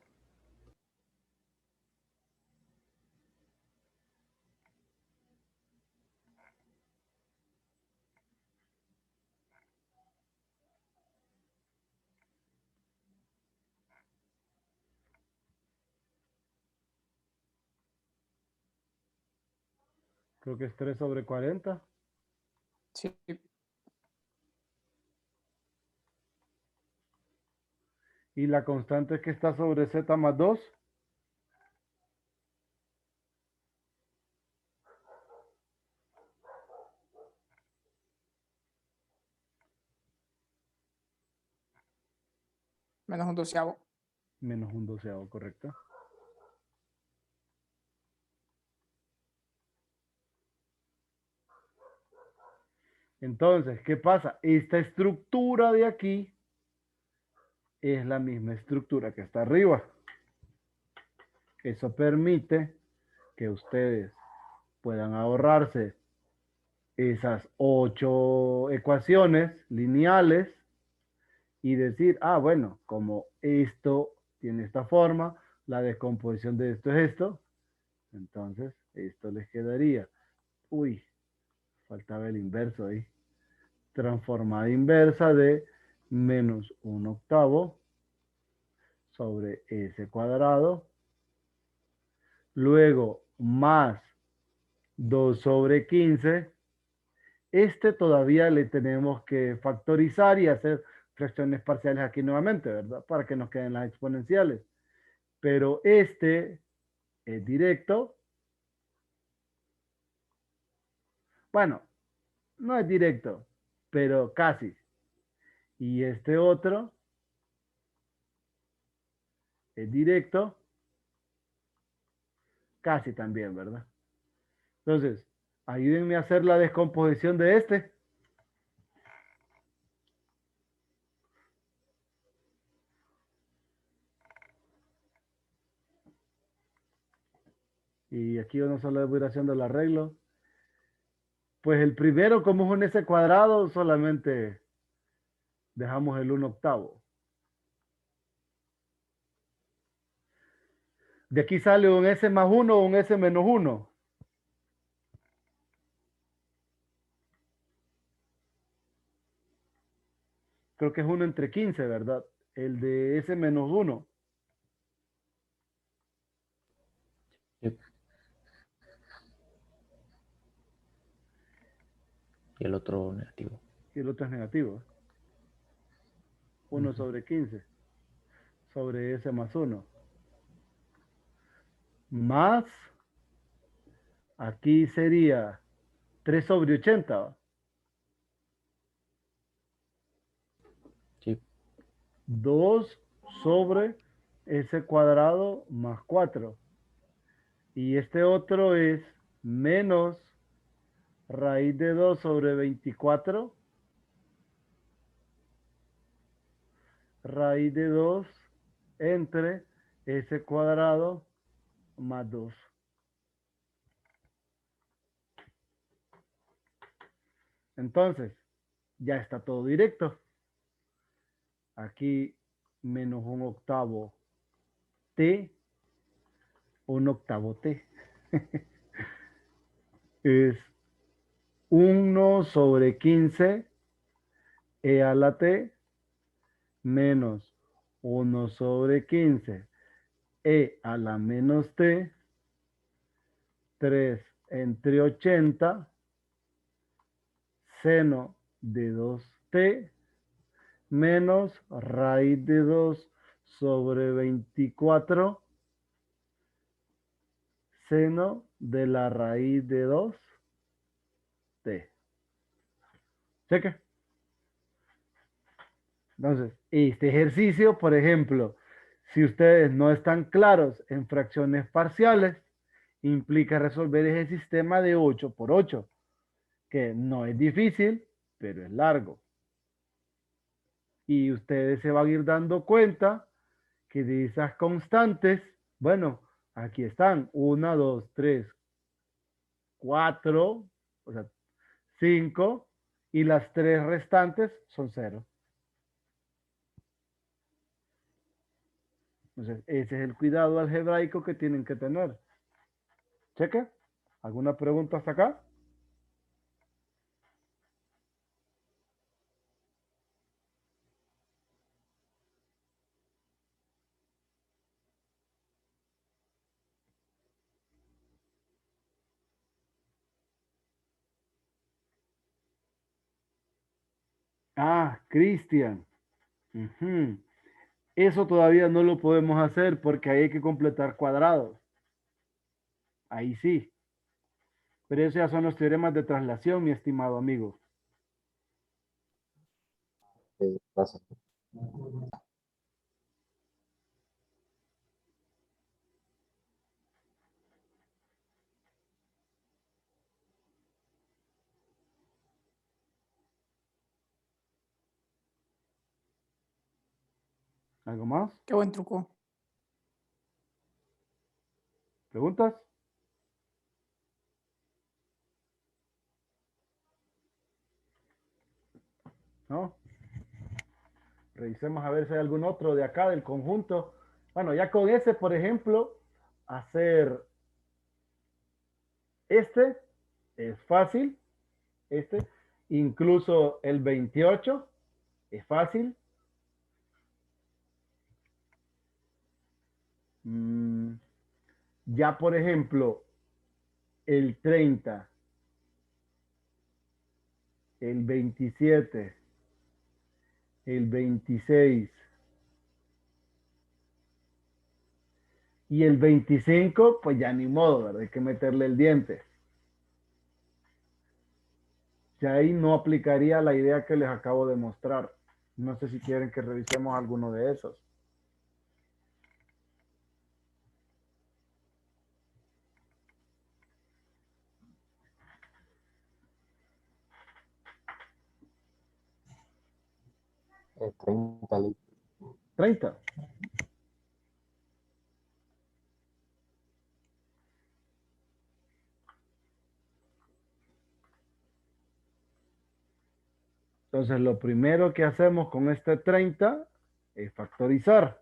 Creo que es 3 sobre 40. Sí. Y la constante que está sobre Z más 2. Menos un doceavo. Menos un doceavo, correcto. Entonces, ¿qué pasa? Esta estructura de aquí es la misma estructura que está arriba. Eso permite que ustedes puedan ahorrarse esas 8 ecuaciones lineales y decir, ah, bueno, como esto tiene esta forma, la descomposición de esto es esto, entonces esto les quedaría. Uy, faltaba el inverso ahí. Transformada inversa de menos 1/8 sobre s cuadrado, luego más 2 sobre 15. Este todavía le tenemos que factorizar y hacer fracciones parciales aquí nuevamente, ¿verdad? Para que nos queden las exponenciales. Pero este es directo. Bueno, no es directo, pero casi. Y este otro es directo, casi también, ¿verdad? Entonces, ayúdenme a hacer la descomposición de este. Y aquí yo no solo voy a ir haciendo el arreglo. Pues el primero, como es un s cuadrado, solamente dejamos el 1/8. De aquí sale un s más 1 o un s menos 1. Creo que es 1 entre 15, ¿verdad? El de s menos 1. Sí. Y el otro negativo. Y el otro es negativo. 1 sobre 15 sobre s más 1. Más, aquí sería 3 sobre 80. Sí, 2 sobre s cuadrado más 4. Y este otro es menos raíz de 2 sobre 24. Raíz de 2 entre s cuadrado más 2. Entonces, ya está todo directo. Aquí menos 1/8 t, 1/8 t. Es 1 sobre 15 e a la t menos 1 sobre 15 e a la menos t, 3 entre 80, seno de 2t menos raíz de 2 sobre 24, seno de la raíz de 2t. ¿Cheque? Entonces, este ejercicio, por ejemplo, si ustedes no están claros en fracciones parciales, implica resolver ese sistema de 8 por 8, que no es difícil, pero es largo. Y ustedes se van a ir dando cuenta que de esas constantes, bueno, aquí están, 1, 2, 3, 4, o sea, 5, y las 3 restantes son 0. Entonces, ese es el cuidado algebraico que tienen que tener. ¿Cheque? ¿Alguna pregunta hasta acá? Ah, Cristian. Ujú. Eso todavía no lo podemos hacer porque ahí hay que completar cuadrados. Ahí sí. Pero esos ya son los teoremas de traslación, mi estimado amigo. Gracias. ¿Algo más? Qué buen truco. ¿Preguntas? ¿No? Revisemos a ver si hay algún otro de acá del conjunto. Bueno, ya con ese, por ejemplo, hacer este es fácil. Este, incluso el 28 es fácil. Ya, por ejemplo, el 30, el 27, el 26 y el 25, pues ya ni modo, ¿verdad? Hay que meterle el diente. Ya ahí no aplicaría la idea que les acabo de mostrar. No sé si quieren que revisemos alguno de esos. Eh, 30 litros. 30. Entonces, lo primero que hacemos con este 30 es factorizar.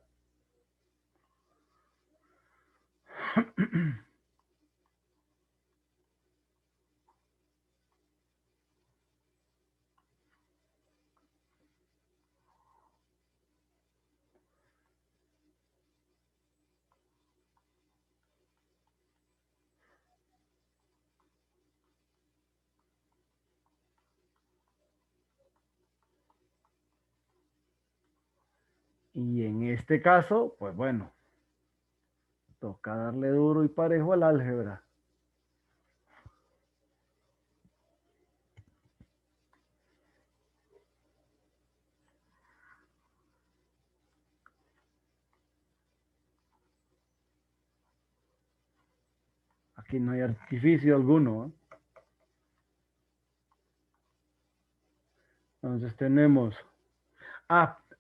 Y en este caso, pues bueno, toca darle duro y parejo al álgebra. Aquí no hay artificio alguno, ¿eh? Entonces tenemos,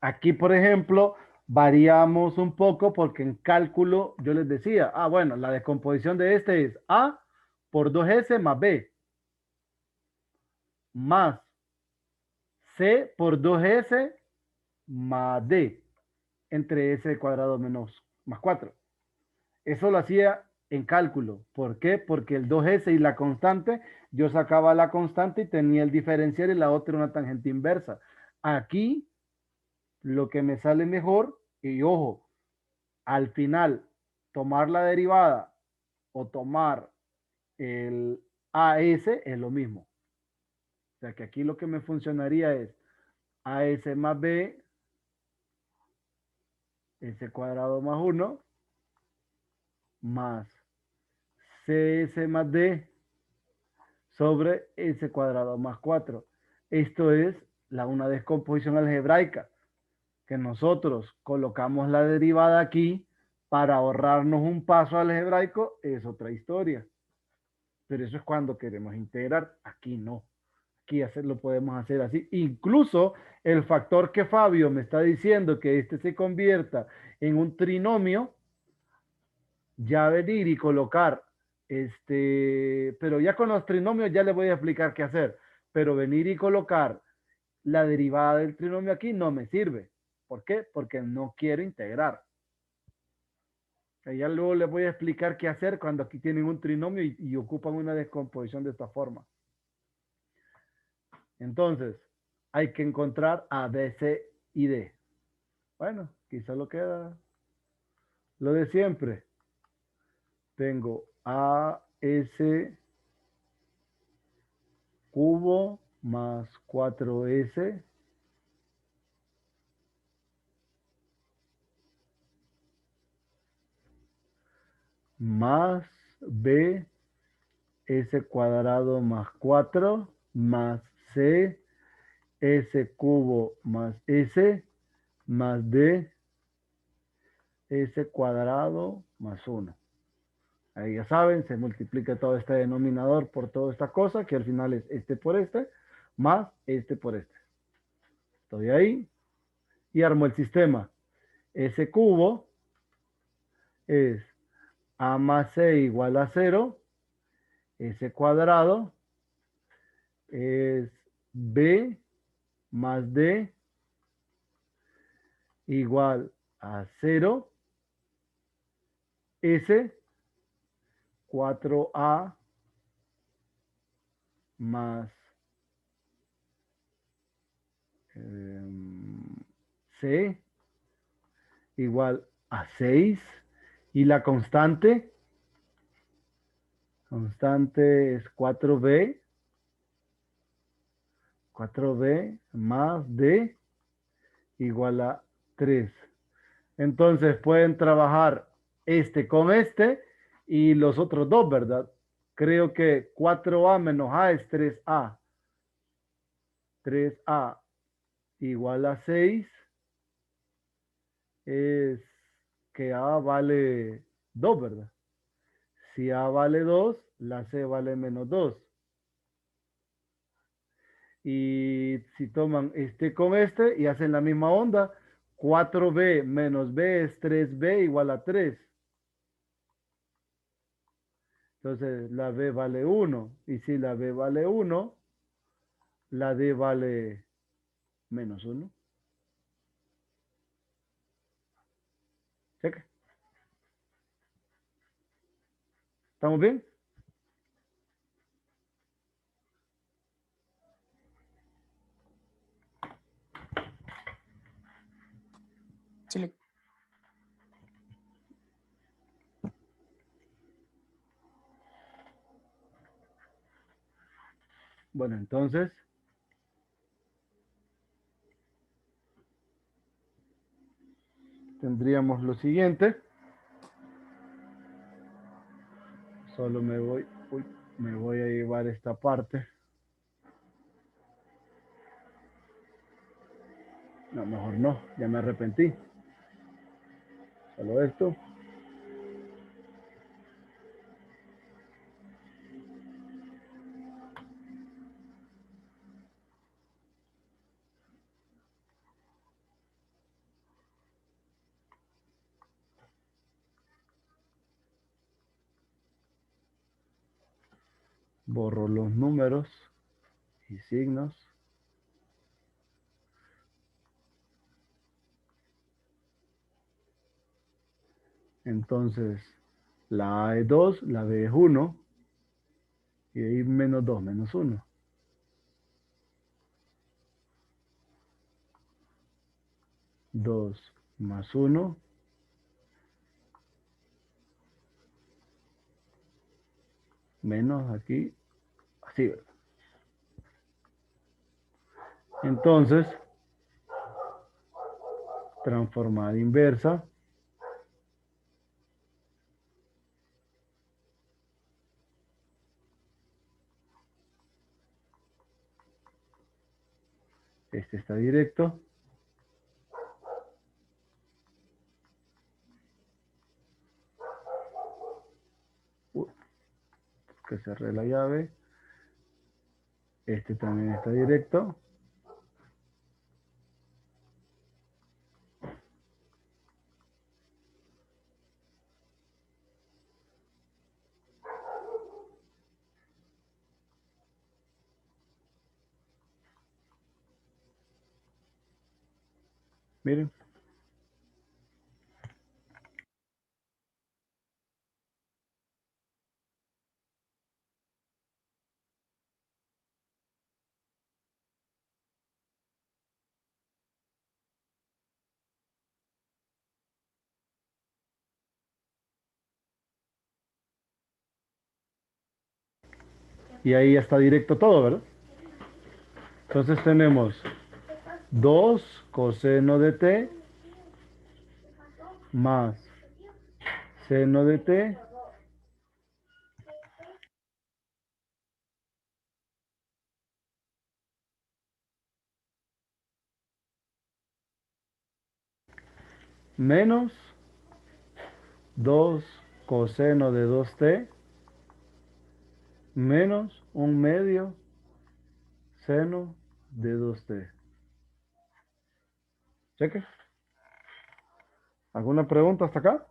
aquí por ejemplo, variamos un poco porque en cálculo yo les decía, bueno, la descomposición de este es A por 2S más B, más C por 2S más D, entre S cuadrado menos más 4. Eso lo hacía en cálculo. ¿Por qué? Porque el 2S y la constante, yo sacaba la constante y tenía el diferencial y la otra una tangente inversa. Aquí lo que me sale mejor, y ojo, al final tomar la derivada o tomar el AS es lo mismo. O sea que aquí lo que me funcionaría es AS más B, S cuadrado más 1, más CS más D sobre S cuadrado más 4. Esto es una descomposición algebraica, que nosotros colocamos la derivada aquí para ahorrarnos un paso algebraico, es otra historia. Pero eso es cuando queremos integrar. Aquí no. Aquí lo podemos hacer así. Incluso el factor que Fabio me está diciendo que este se convierta en un trinomio, ya venir y colocar pero ya con los trinomios ya les voy a explicar qué hacer. Pero venir y colocar la derivada del trinomio aquí no me sirve. ¿Por qué? Porque no quiero integrar. Ya luego les voy a explicar qué hacer cuando aquí tienen un trinomio y ocupan una descomposición de esta forma. Entonces, hay que encontrar A, B, C y D. Bueno, quizá lo queda lo de siempre. Tengo A, S cubo más 4S más B, S cuadrado más 4 más C, S cubo más S más D, S cuadrado más 1. Ahí ya saben, se multiplica todo este denominador por toda esta cosa, que al final es este por este, más este por este. Estoy ahí y armo el sistema. S cubo es A más C igual a 0. S cuadrado es B más D igual a 0. S 4A más C igual a 6. Y la constante es 4B más D igual a 3. Entonces pueden trabajar este con este y los otros dos, ¿verdad? Creo que 4A menos A es 3A. 3A igual a 6 es que A vale 2, ¿verdad? Si A vale 2, la C vale menos 2. Y si toman este con este y hacen la misma onda, 4B menos B es 3B igual a 3. Entonces la B vale 1. Y si la B vale 1, la D vale menos 1. Cheque. ¿Estamos bien? Sí, Bueno, entonces tendríamos lo siguiente. Solo me voy a llevar esta parte. No, mejor no, ya me arrepentí. Solo esto. Borro los números y signos. Entonces, la A es 2, la B es 1. Y ahí menos 2, menos 1. 2 más 1. Menos aquí. Así. Entonces, transformada inversa. Este está directo. Que cerré la llave. Este también está directo. Miren. Y ahí ya está directo todo, ¿verdad? Entonces tenemos 2 coseno de t más seno de t menos 2 coseno de 2t menos 1/2 seno de 2t. Cheque. ¿Alguna pregunta hasta acá?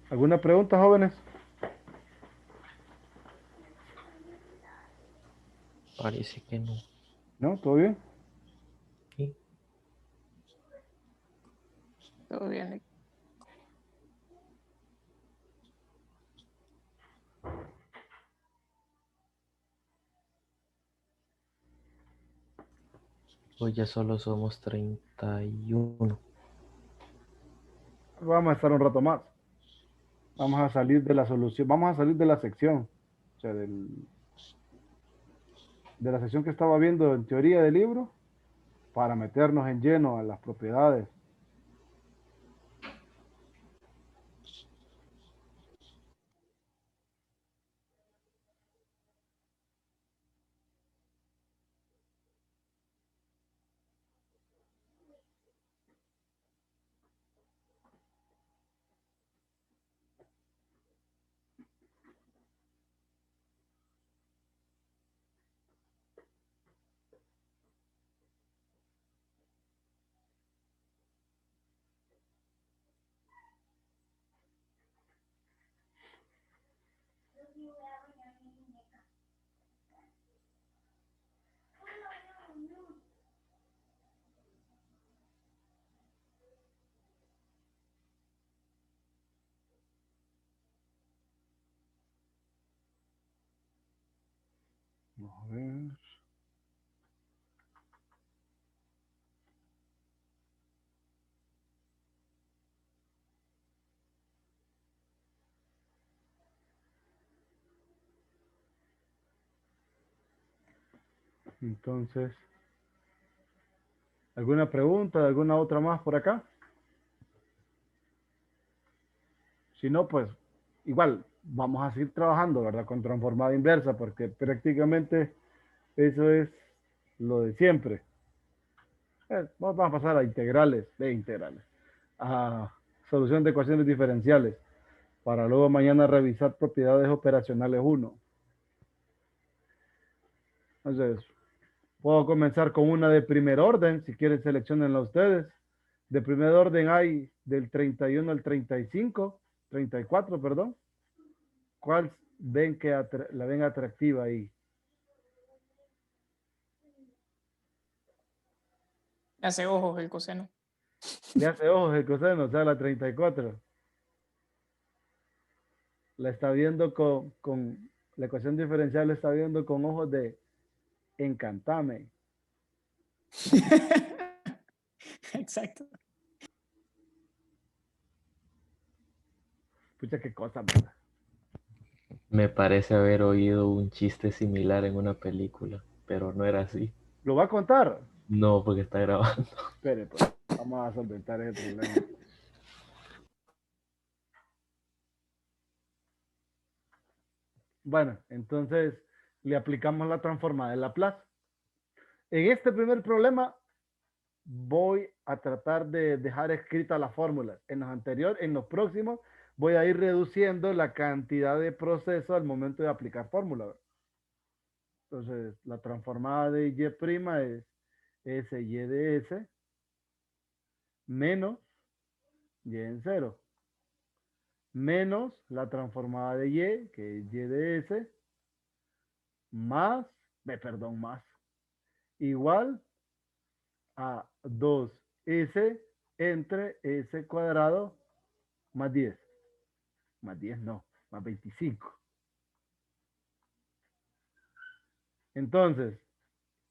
¿Alguna pregunta, jóvenes? Parece que no. ¿No? ¿Todo bien? Sí. Todo bien. Hoy ya solo somos 31. Vamos a estar un rato más. Vamos a salir de la solución, vamos a salir de la sección, o sea, de la sección que estaba viendo en teoría del libro, para meternos en lleno a las propiedades. A ver. Entonces, ¿alguna pregunta, alguna otra más por acá? Si no, pues igual vamos a seguir trabajando, ¿verdad? Con transformada inversa, porque prácticamente eso es lo de siempre. Vamos a pasar a integrales, a solución de ecuaciones diferenciales, para luego mañana revisar propiedades operacionales uno. Entonces, puedo comenzar con una de primer orden, si quieren seleccionenla ustedes. De primer orden hay del 31 al 35, 34, perdón. ¿Cuál ven que la ven atractiva ahí? Me hace ojos el coseno. Le hace ojos el coseno, o sea, la 34. La está viendo con la ecuación diferencial, la está viendo con ojos de encantame. Exacto. Pucha, qué cosa, ¿verdad? Me parece haber oído un chiste similar en una película, pero no era así. ¿Lo va a contar? No, porque está grabando. Espere, pues, vamos a solventar el problema. Bueno, entonces le aplicamos la transformada de Laplace. En este primer problema voy a tratar de dejar escrita la fórmula. En los anteriores, en los próximos, voy a ir reduciendo la cantidad de procesos al momento de aplicar fórmula. Entonces, la transformada de y' es sy de s menos y en cero, menos la transformada de y, que es y de s, más, perdón, más, igual a 2s entre s cuadrado más 10. Más 10 no, más 25. Entonces,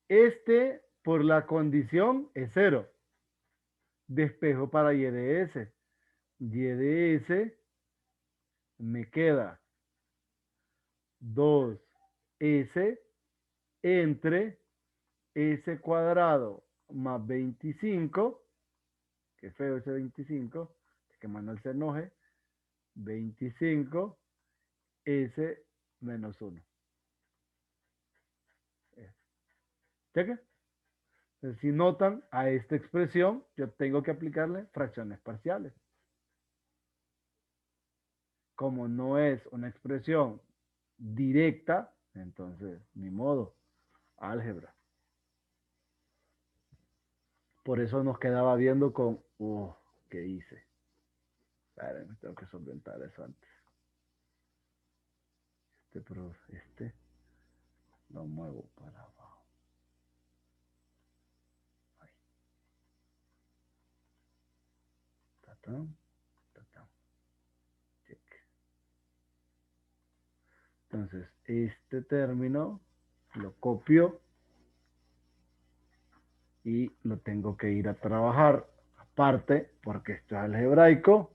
este por la condición es 0. Despejo para y de s. Y de s me queda 2s entre s cuadrado más 25, que feo ese 25, que Manuel se enoje, 25 s menos 1. ¿Cheque? Entonces, si notan a esta expresión, yo tengo que aplicarle fracciones parciales. Como no es una expresión directa, entonces, ni modo, álgebra. Por eso nos quedaba viendo con, ¿qué hice? Esperen, tengo que solventar eso antes. Este lo muevo para abajo. Ahí. Tatán, tatán. Check. Entonces, este término lo copio y lo tengo que ir a trabajar aparte, porque esto es algebraico.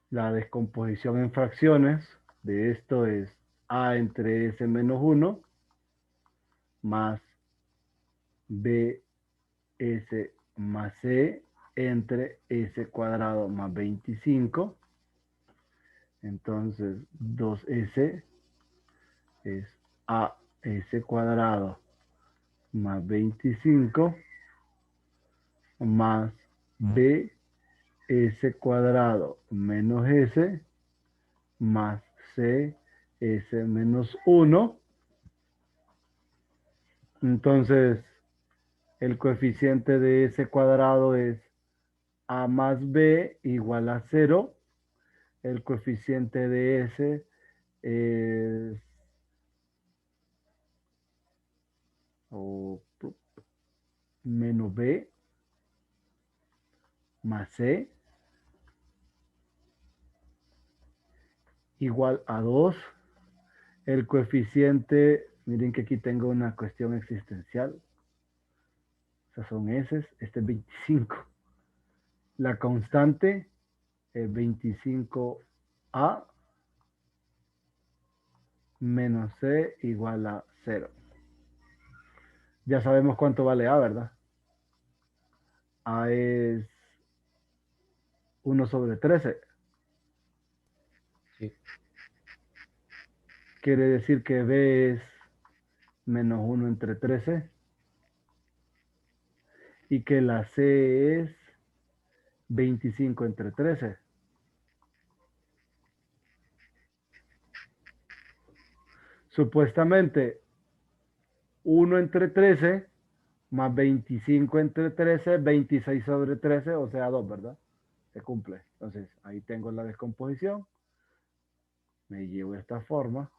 La descomposición en fracciones de esto es a entre s menos 1 más bs más c entre s cuadrado más 25. Entonces 2s es a s cuadrado más 25 más b s cuadrado menos s más c s menos 1. Entonces el coeficiente de s cuadrado es a más b igual a 0. El coeficiente de s es menos b más c igual a 2. El coeficiente, miren que aquí tengo una cuestión existencial. Esas son S, este es 25. La constante es 25A menos C igual a 0. Ya sabemos cuánto vale A, ¿verdad? A es 1 sobre 13. Sí. Quiere decir que B es menos 1 entre 13. Y que la C es 25 entre 13. Supuestamente 1 entre 13 más 25 entre 13, 26 sobre 13, o sea 2, ¿verdad? Se cumple. Entonces, ahí tengo la descomposición. Me llevo esta forma.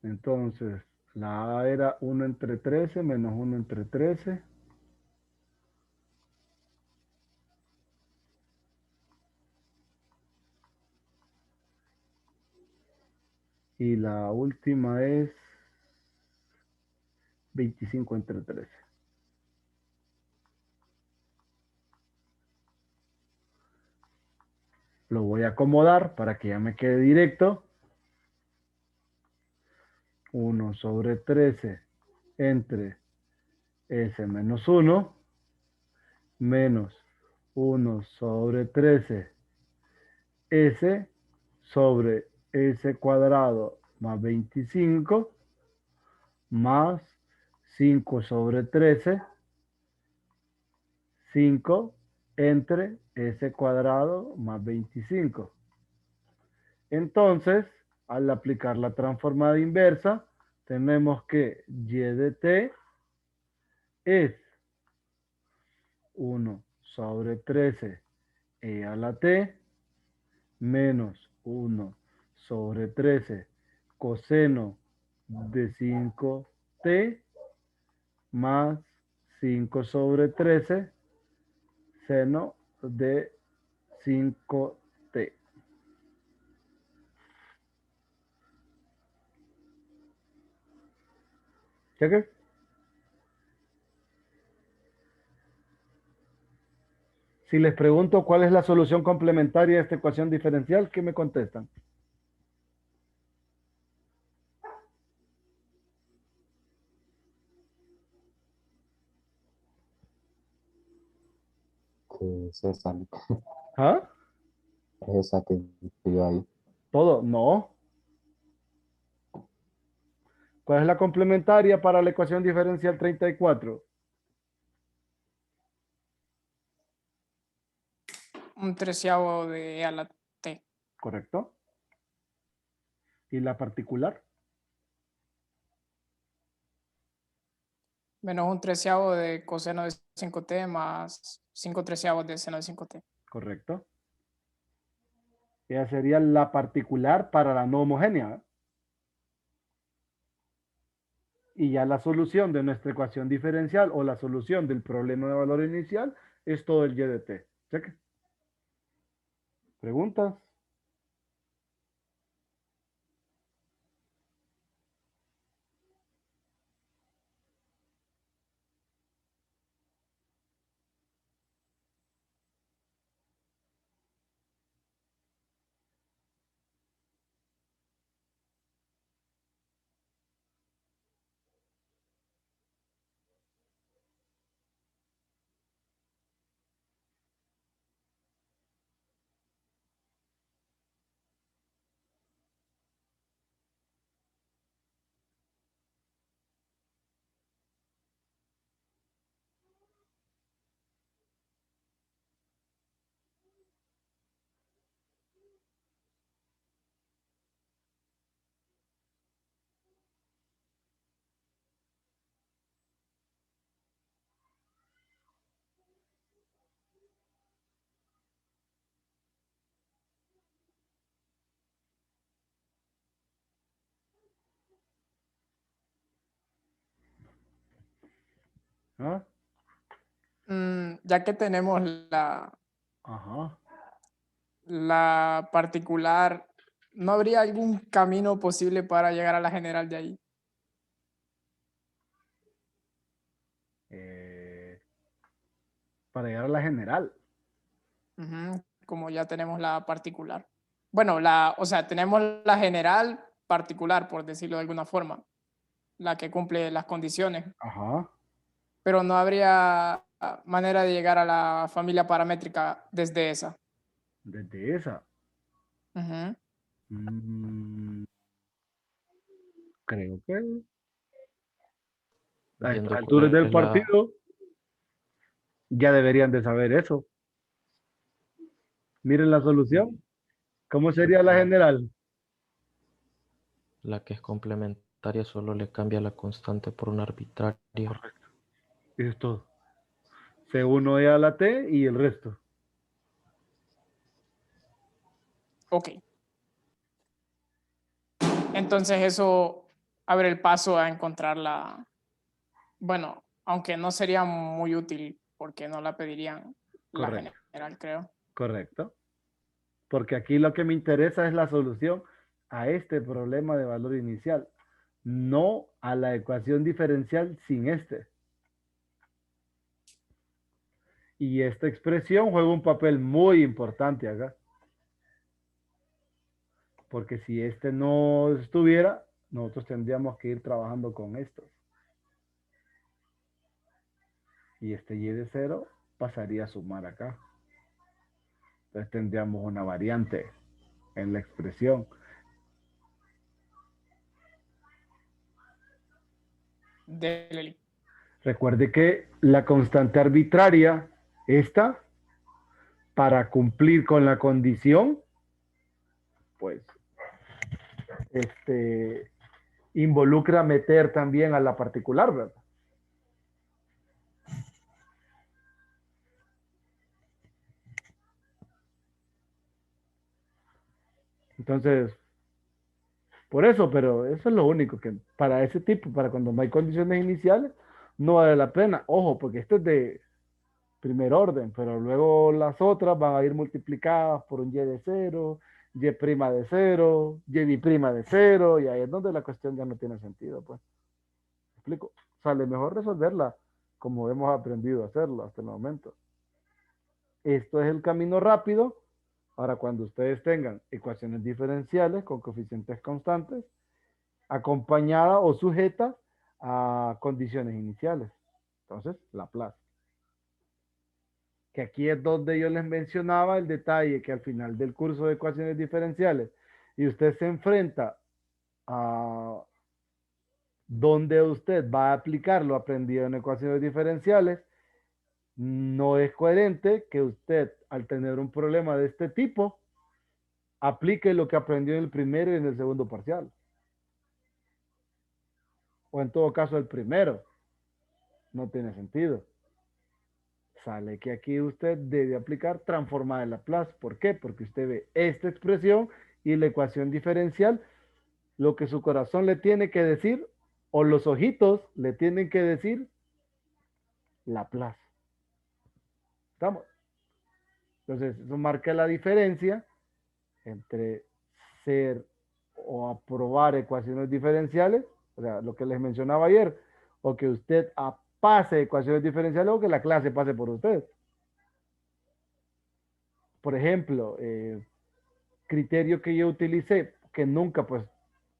Entonces, la A era 1 entre 13 menos 1 entre 13. Y la última es 25 entre 13. Lo voy a acomodar para que ya me quede directo. 1 sobre 13 entre S menos 1 menos 1 sobre 13 S sobre S cuadrado más 25 más 5 sobre 13, 5 entre S cuadrado más 25. Entonces, al aplicar la transformada inversa, tenemos que y de t es 1 sobre 13 e a la t menos 1 sobre 13 coseno de 5t más 5 sobre 13 seno de 5t. ¿Cheque? Si les pregunto cuál es la solución complementaria a esta ecuación diferencial, ¿qué me contestan? Que es esa, ¿Ah? es esa que escribió ahí. ¿Todo? No. ¿Cuál es la complementaria para la ecuación diferencial 34? Un treceavo de e a la t. ¿Correcto? ¿Y la particular? Menos un treceavo de coseno de 5t más 5 treceavos de seno de 5t. ¿Correcto? Esa sería la particular para la no homogénea. Y ya la solución de nuestra ecuación diferencial o la solución del problema de valor inicial es todo el y de t. ¿Cheque? ¿Preguntas? ¿Ah? Ya que tenemos Ajá. la particular, ¿no habría algún camino posible para llegar a la general de ahí? Para llegar a la general. Como ya tenemos la particular. Bueno, o sea, tenemos la general particular, por decirlo de alguna forma, la que cumple las condiciones, Ajá. pero no habría manera de llegar a la familia paramétrica desde esa. Desde esa. Ujú. Mm, creo que a estas Viendo alturas cuál del es la, partido ya deberían de saber eso. Miren la solución. ¿Cómo sería la la, general? la que es complementaria, solo le cambia la constante por una arbitraria. Correcto. Eso es todo. C1 e a la t y el resto. Ok. Entonces eso abre el paso a encontrar bueno, aunque no sería muy útil porque no la pedirían la Correcto. general, creo. Correcto. Porque aquí lo que me interesa es la solución a este problema de valor inicial, no a la ecuación diferencial sin este. Y esta expresión juega un papel muy importante acá. Porque si este no estuviera, nosotros tendríamos que ir trabajando con estos. Y este y de 0 pasaría a sumar acá. Entonces tendríamos una variante en la expresión. Del Recuerde que la constante arbitraria, esta, para cumplir con la condición, pues involucra meter también a la particular, ¿verdad? Entonces, por eso, pero eso es lo único que para ese tipo, para cuando no hay condiciones iniciales, no vale la pena. Ojo, porque esto es de primer orden, pero luego las otras van a ir multiplicadas por un y de cero, y prima de cero, y prima de cero, y ahí es donde la cuestión ya no tiene sentido, pues. ¿Me explico? Sale mejor resolverla como hemos aprendido a hacerlo hasta el momento. Esto es el camino rápido para cuando ustedes tengan ecuaciones diferenciales con coeficientes constantes, acompañada o sujeta a condiciones iniciales. Entonces, Laplace. Que aquí es donde yo les mencionaba el detalle que al final del curso de ecuaciones diferenciales y usted se enfrenta a donde usted va a aplicar lo aprendido en ecuaciones diferenciales, no es coherente que usted al tener un problema de este tipo aplique lo que aprendió en el primero y en el segundo parcial. O en todo caso el primero. No tiene sentido. Sale que aquí usted debe aplicar transformada de Laplace. ¿Por qué? Porque usted ve esta expresión y la ecuación diferencial, lo que su corazón le tiene que decir, o los ojitos le tienen que decir, Laplace. ¿Estamos? Entonces, eso marca la diferencia entre ser o aprobar ecuaciones diferenciales, o sea, lo que les mencionaba ayer, o que usted pase ecuaciones diferenciales o que la clase pase por usted. Por ejemplo, criterio que yo utilicé, que nunca pues,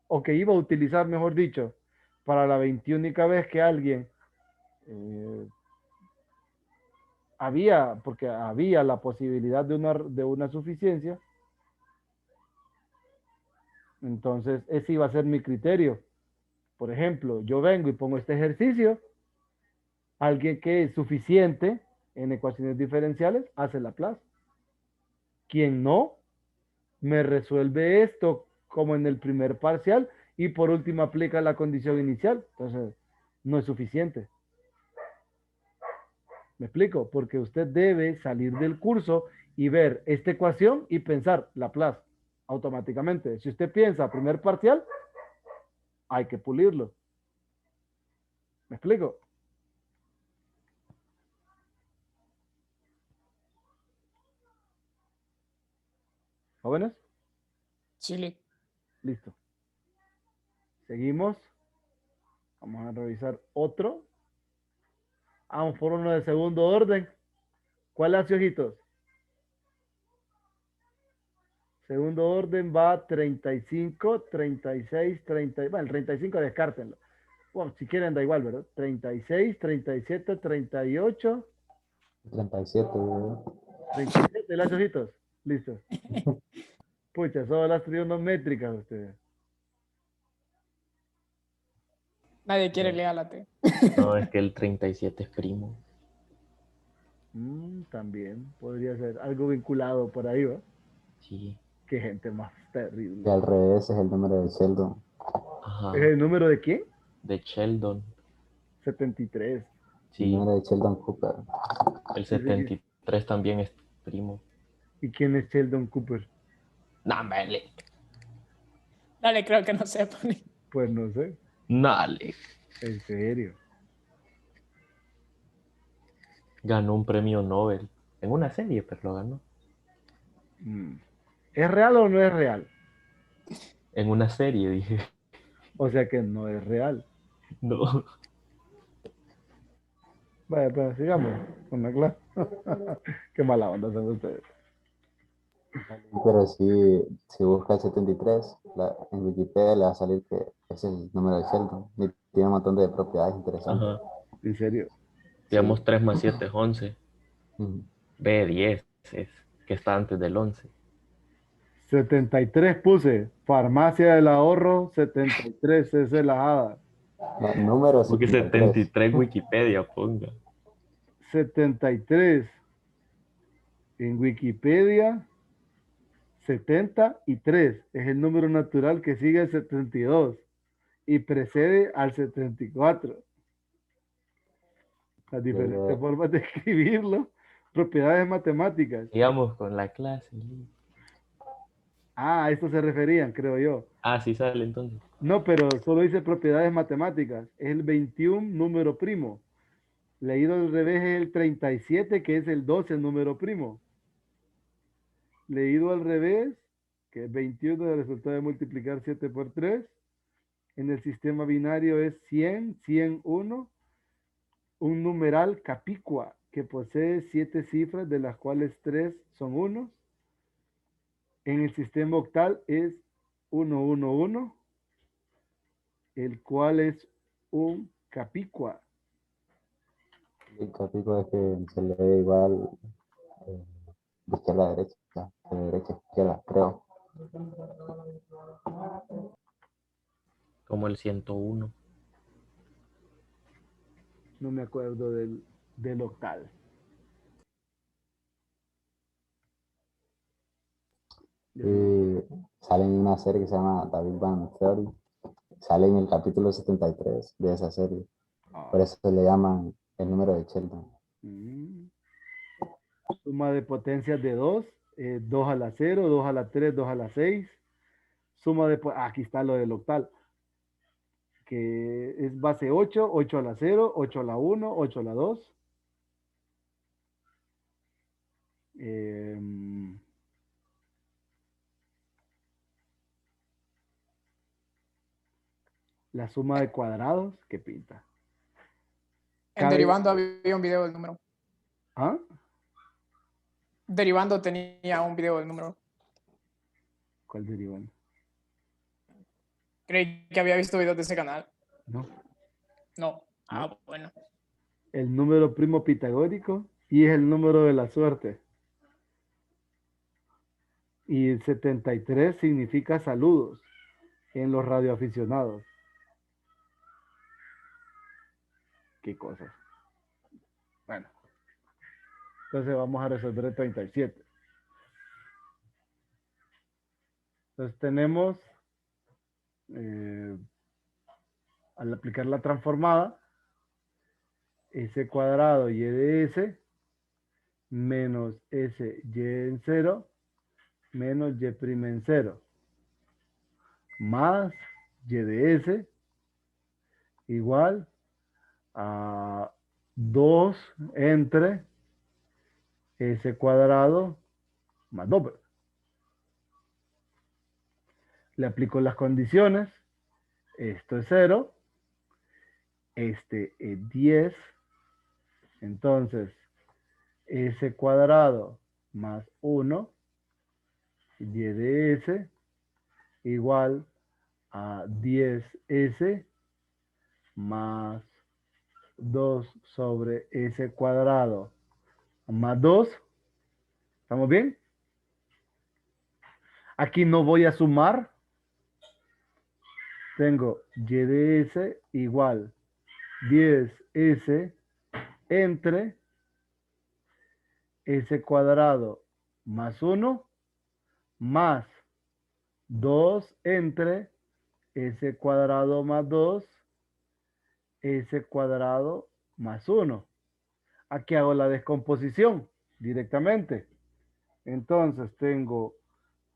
o que iba a utilizar, mejor dicho, para la 21ª vez que alguien porque había la posibilidad de una suficiencia, entonces ese iba a ser mi criterio. Por ejemplo, yo vengo y pongo este ejercicio, alguien que es suficiente en ecuaciones diferenciales hace Laplace. Quien no, me resuelve esto como en el primer parcial y por último aplica la condición inicial. Entonces, no es suficiente. ¿Me explico? Porque usted debe salir del curso y ver esta ecuación y pensar Laplace automáticamente. Si usted piensa primer parcial, hay que pulirlo. ¿Me explico? ¿Jóvenes? Chile. Listo. Seguimos. Vamos a revisar otro. Vamos por uno de segundo orden. ¿Cuál hace ojitos? Segundo orden va 35, 36, 30. Bueno, el 35 descártenlo. Bueno, si quieren da igual, ¿verdad? 36, 37, 38. 37. 37, las ojitos. Listo. Pucha, son las trigonométricas ustedes. Nadie quiere leer la T. No, es que el 37 es primo. También podría ser algo vinculado por ahí, ¿va? Sí. Qué gente más terrible. Y al revés es el número de Sheldon. Ajá. ¿Es el número de quién? De Sheldon. 73. Sí. El número de Sheldon Cooper. El 73 también es primo. ¿Y quién es Sheldon Cooper? No, vale. Dale, creo que no sepa. Pues no sé. Dale. En serio. Ganó un premio Nobel. En una serie, pero lo ganó. ¿Es real o no es real? En una serie, dije. O sea que no es real. No. Vaya, pues sigamos con la clase. Qué mala onda son ustedes. Pero si busca el 73, en Wikipedia le va a salir que es el número de Sheldon. Y tiene un montón de propiedades interesantes. Ajá. ¿En serio? Digamos 3 más 7 es 11. Ujú. B10 es que está antes del 11. 73 puse. Farmacia del ahorro, 73 es de la hada. No, número Porque 73. 73 Wikipedia, ponga. 73 en Wikipedia 73 es el número natural que sigue el 72 y precede al 74. Las diferentes Luego, formas de escribirlo. Propiedades matemáticas. Digamos con la clase. Ah, a esto se referían, creo yo. Ah, sí sale entonces. No, pero solo dice propiedades matemáticas. Es el 21 número primo. Leído al revés es el 37, que es el 12 número primo. Leído al revés, que es 21, el resultado de multiplicar 7 por 3. En el sistema binario es 100, 101. Un numeral capicua que posee 7 cifras, de las cuales 3 son unos. En el sistema octal es 111, el cual es un capicua. el tópico es que se lee igual eh, de izquierda a derecha, o sea, de derecha a izquierda, creo. Como el 101. No me acuerdo del octal. Y sale en una serie que se llama The Big Bang Theory. Sale en el capítulo 73 de esa serie. Por Ah, eso le llaman el número de Sheldon. mm. Suma de potencias de 2, 2 a la 0, 2 a la 3, 2 a la 6. Suma de, aquí está lo del octal, que es base 8, 8 a la 0, 8 a la 1, 8 a la 2. Eh, la suma de cuadrados, ¿qué pinta? En Cabe, derivando había un video del número. ¿ah? Derivando tenía un video del número. ¿Cuál derivando? Creí que había visto videos de ese canal. No, No. no. Ah, bueno. El número primo pitagórico y es el número de la suerte. Y el 73 significa saludos en los radioaficionados. Qué cosas. Bueno, entonces vamos a resolver el 37. Entonces tenemos, al aplicar la transformada, s cuadrado y de s menos s y en 0 menos y' en 0 más y de s igual a 2 entre s cuadrado más 2. Le aplico las condiciones. Esto es 0. Este es 10. Entonces, s cuadrado más 1 y de s igual a 10s más 2 sobre s cuadrado más 2. ¿Estamos bien? Aquí no voy a sumar. Tengo y de s igual 10s entre s cuadrado más 1 más 2 entre s cuadrado más 2, s cuadrado más 1. Aquí hago la descomposición directamente. Entonces tengo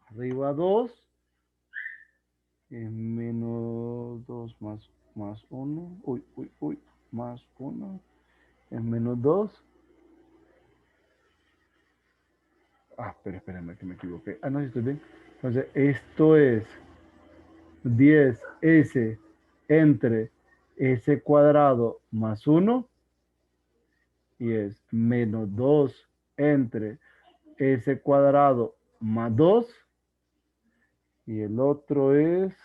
arriba 2, menos 2 más 1, más 1, es menos 2. Pero espérenme que me equivoqué. No, sí estoy bien. Entonces, esto es 10s entre s cuadrado más 1 y es menos 2 entre s cuadrado más 2 y el otro es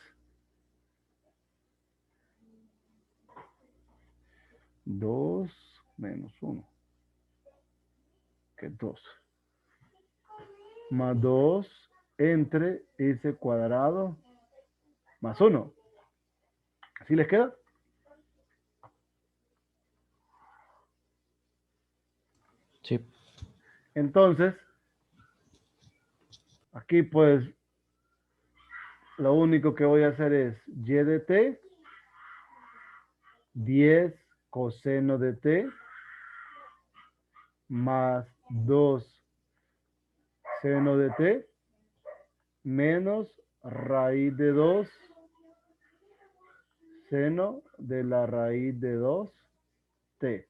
2 menos 1, que es 2, más 2 entre s cuadrado más 1. ¿Así les queda? Sí. Entonces, Aquí pues lo único que voy a hacer es y de t, 10 coseno de t, más 2 seno de t, menos raíz de 2 seno de la raíz de 2t.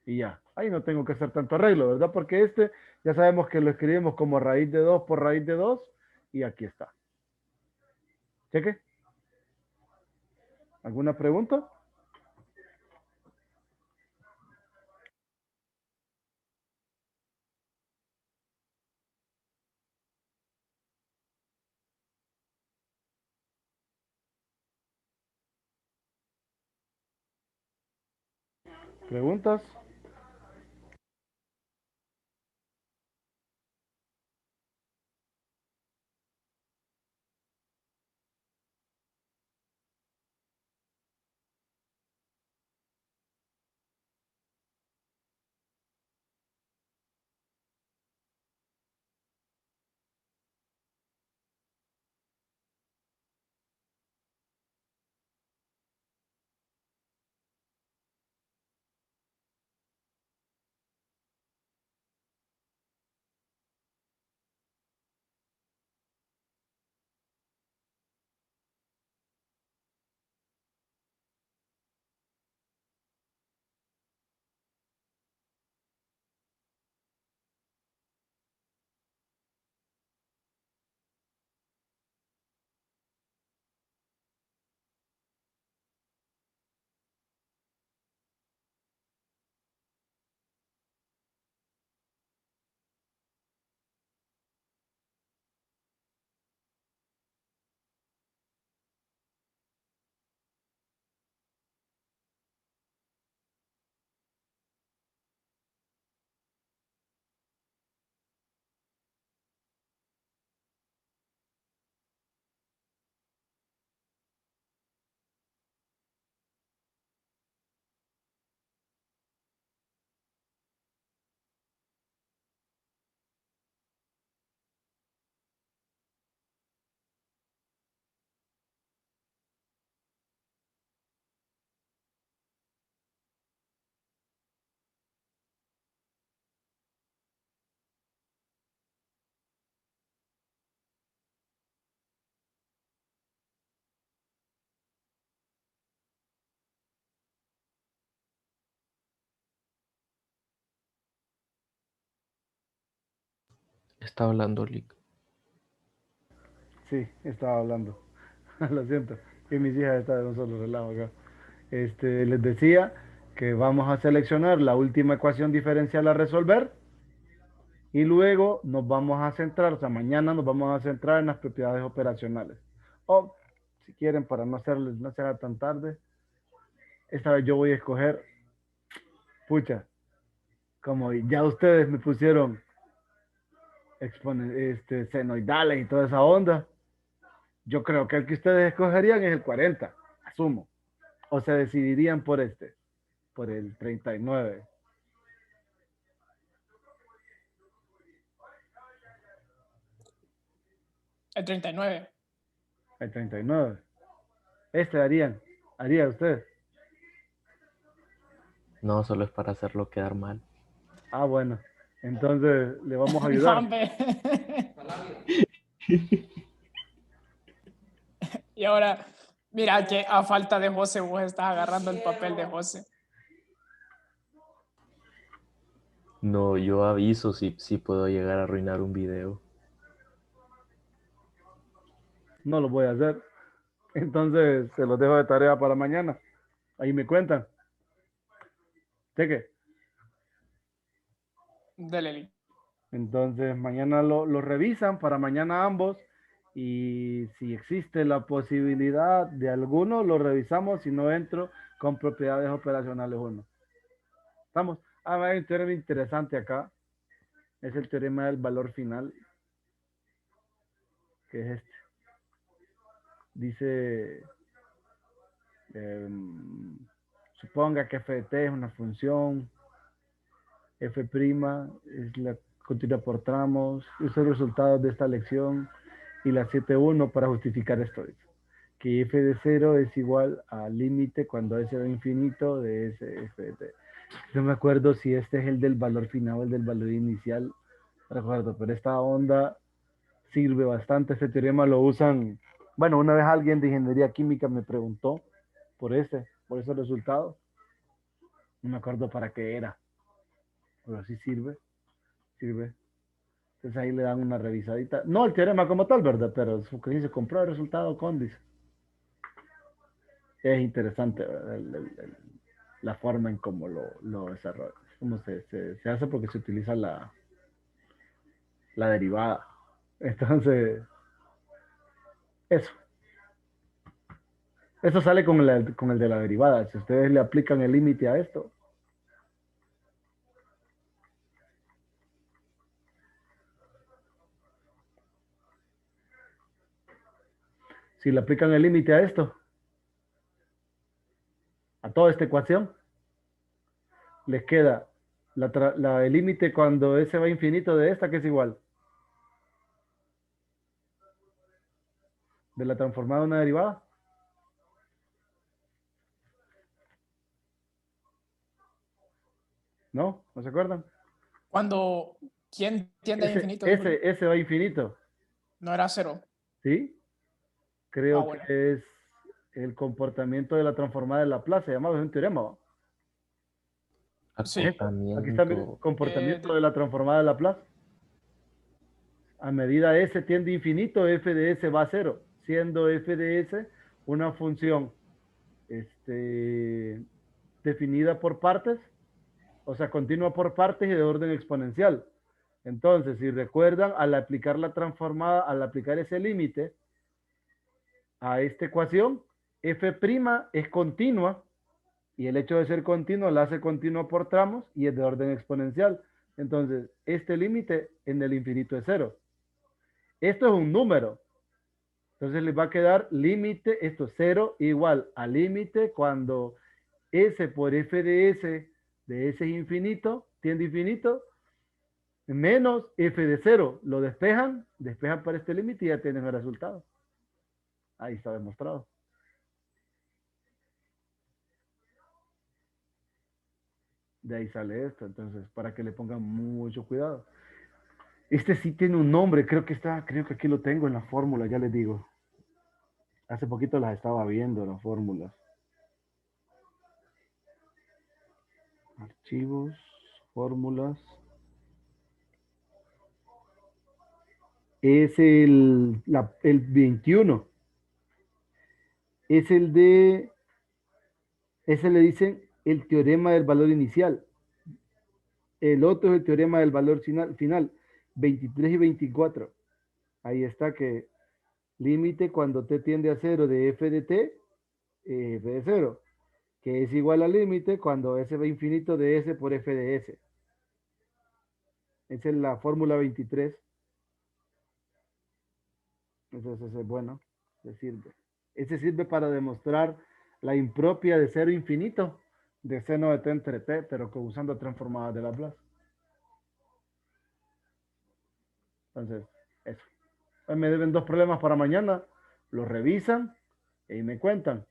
Y ya, ahí no tengo que hacer tanto arreglo, ¿verdad? Porque este ya sabemos que lo escribimos como raíz de 2 por raíz de 2 y aquí está. ¿Cheque? ¿Alguna pregunta? ¿Preguntas? Está hablando Lick. Sí, estaba hablando. Lo siento, que mis hijas están de un solo relajo acá. Les decía que vamos a seleccionar la última ecuación diferencial a resolver y luego nos vamos a centrar, o sea, mañana nos vamos a centrar en las propiedades operacionales. O, si quieren, para no sea tan tarde, esta vez yo voy a escoger, pucha, como ya ustedes me pusieron senoidales y toda esa onda, yo creo que el que ustedes escogerían es el 40, asumo. O se decidirían por el 39. El 39. El 39. Haría usted. No, solo es para hacerlo quedar mal. Ah, bueno. Entonces le vamos a No, ayudar. hombre. Y ahora, mira que a falta de José, vos estás agarrando el papel de José. No, yo aviso si puedo llegar a arruinar un video. No lo voy a hacer. Entonces se los dejo de tarea para mañana. Ahí me cuentan. Cheque. Dele, Lick. Entonces mañana lo revisan para mañana ambos. Y si existe la posibilidad de alguno, lo revisamos. Si no entro con propiedades operacionales uno. Estamos. Ah, hay un teorema interesante acá. Es el teorema del valor final. Que es este. Dice, suponga que f de t es una función, f' es la continúa por tramos, usa los resultados de esta lección y la 7.1 para justificar esto. Dice que f de 0 es igual al límite cuando s va a infinito de s f de t. No me acuerdo si este es el del valor final o el del valor inicial, no recuerdo, pero esta onda sirve bastante. Este teorema lo usan, bueno, una vez alguien de ingeniería química me preguntó por ese resultado. No me acuerdo para qué era, pero sí sirve. Entonces ahí le dan una revisadita. No el teorema como tal, ¿verdad? Pero es que dice, compró el resultado con, dice. Es interesante, ¿verdad? La forma en cómo lo desarrolla. Cómo se hace porque se utiliza la derivada. Entonces, eso. Eso sale con el de la derivada. Si ustedes le aplican el límite a esto, si le aplican el límite a esto, a toda esta ecuación, les queda el límite cuando s va a infinito de esta, que es igual. De la transformada a una derivada. ¿No? ¿No se acuerdan? Cuando, ¿quién tiende a infinito? Disculpe. S va a infinito. No era 0. ¿Sí? Creo bueno. que es el comportamiento de la transformada de Laplace, llamado, es un teorema, ¿va? Sí. Aquí está el comportamiento de de la transformada de Laplace. A medida s tiende a infinito, f de s va a 0, siendo f de s una función definida por partes, o sea, continua por partes y de orden exponencial. Entonces, si recuerdan, al aplicar la transformada, al aplicar ese límite a esta ecuación, f' es continua, y el hecho de ser continua la hace continua por tramos y es de orden exponencial. Entonces, este límite en el infinito es 0. Esto es un número. Entonces les va a quedar límite, esto 0 igual a límite cuando s por f de s es infinito, tiende a infinito, menos f de 0. Lo despejan para este límite y ya tienen el resultado. Ahí está demostrado. De ahí sale esto. Entonces, para que le pongan mucho cuidado. Este sí tiene un nombre, creo que aquí lo tengo en la fórmula, ya les digo. Hace poquito las estaba viendo, las fórmulas. Archivos, fórmulas. Es el 21. Es ese le dicen el teorema del valor inicial. El otro es el teorema del valor final, 23 y 24. Ahí está que límite cuando t tiende a 0 de f de t, f de 0, que es igual al límite cuando s va a infinito de s por f de s. Esa es la fórmula 23. Entonces ese es bueno, se sirve. Ese sirve para demostrar la impropia de cero infinito de seno de t entre t, pero que usando transformadas de Laplace. Entonces, eso. Hoy me deben 2 problemas para mañana, los revisan y me cuentan.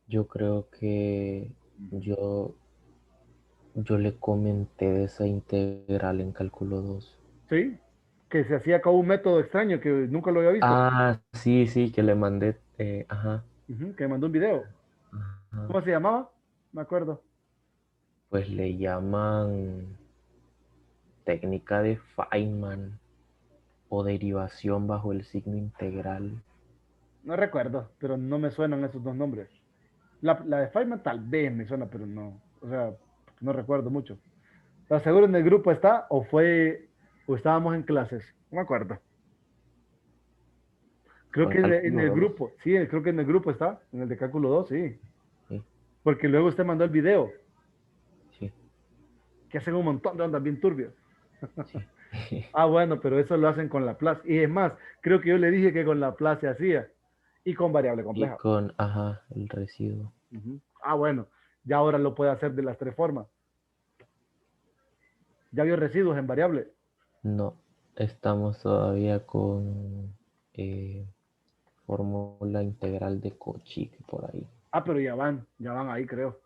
Yo creo que yo le comenté de esa integral en cálculo 2. ¿Sí? Que se hacía con un método extraño que nunca lo había visto. Ah, sí, que le mandé, ajá. Que me mandó un video. Ajá. ¿Cómo se llamaba? Me acuerdo. Pues le llaman técnica de Feynman o derivación bajo el signo integral. No recuerdo, pero no me suenan esos dos nombres. La de Feynman tal vez me suena, pero no. O sea, no recuerdo mucho. ¿Estás seguro en el grupo está o estábamos en clases? No me acuerdo. Creo O que en el 2. grupo, sí, creo que en el grupo está, en el de cálculo 2, sí. Sí, Porque luego usted mandó el video, sí, que hacen un montón de ondas bien turbias. sí. Ah, bueno, pero eso lo hacen con Laplace. Y es más, creo que yo le dije que con Laplace se hacía. Y con variable Y compleja. con, ajá, el residuo. Ah, bueno, ya ahora lo puede hacer de las 3 formas. Ya vio residuos en variable. No, estamos todavía con fórmula integral de Cauchy por ahí. Ah, pero ya van ahí, creo.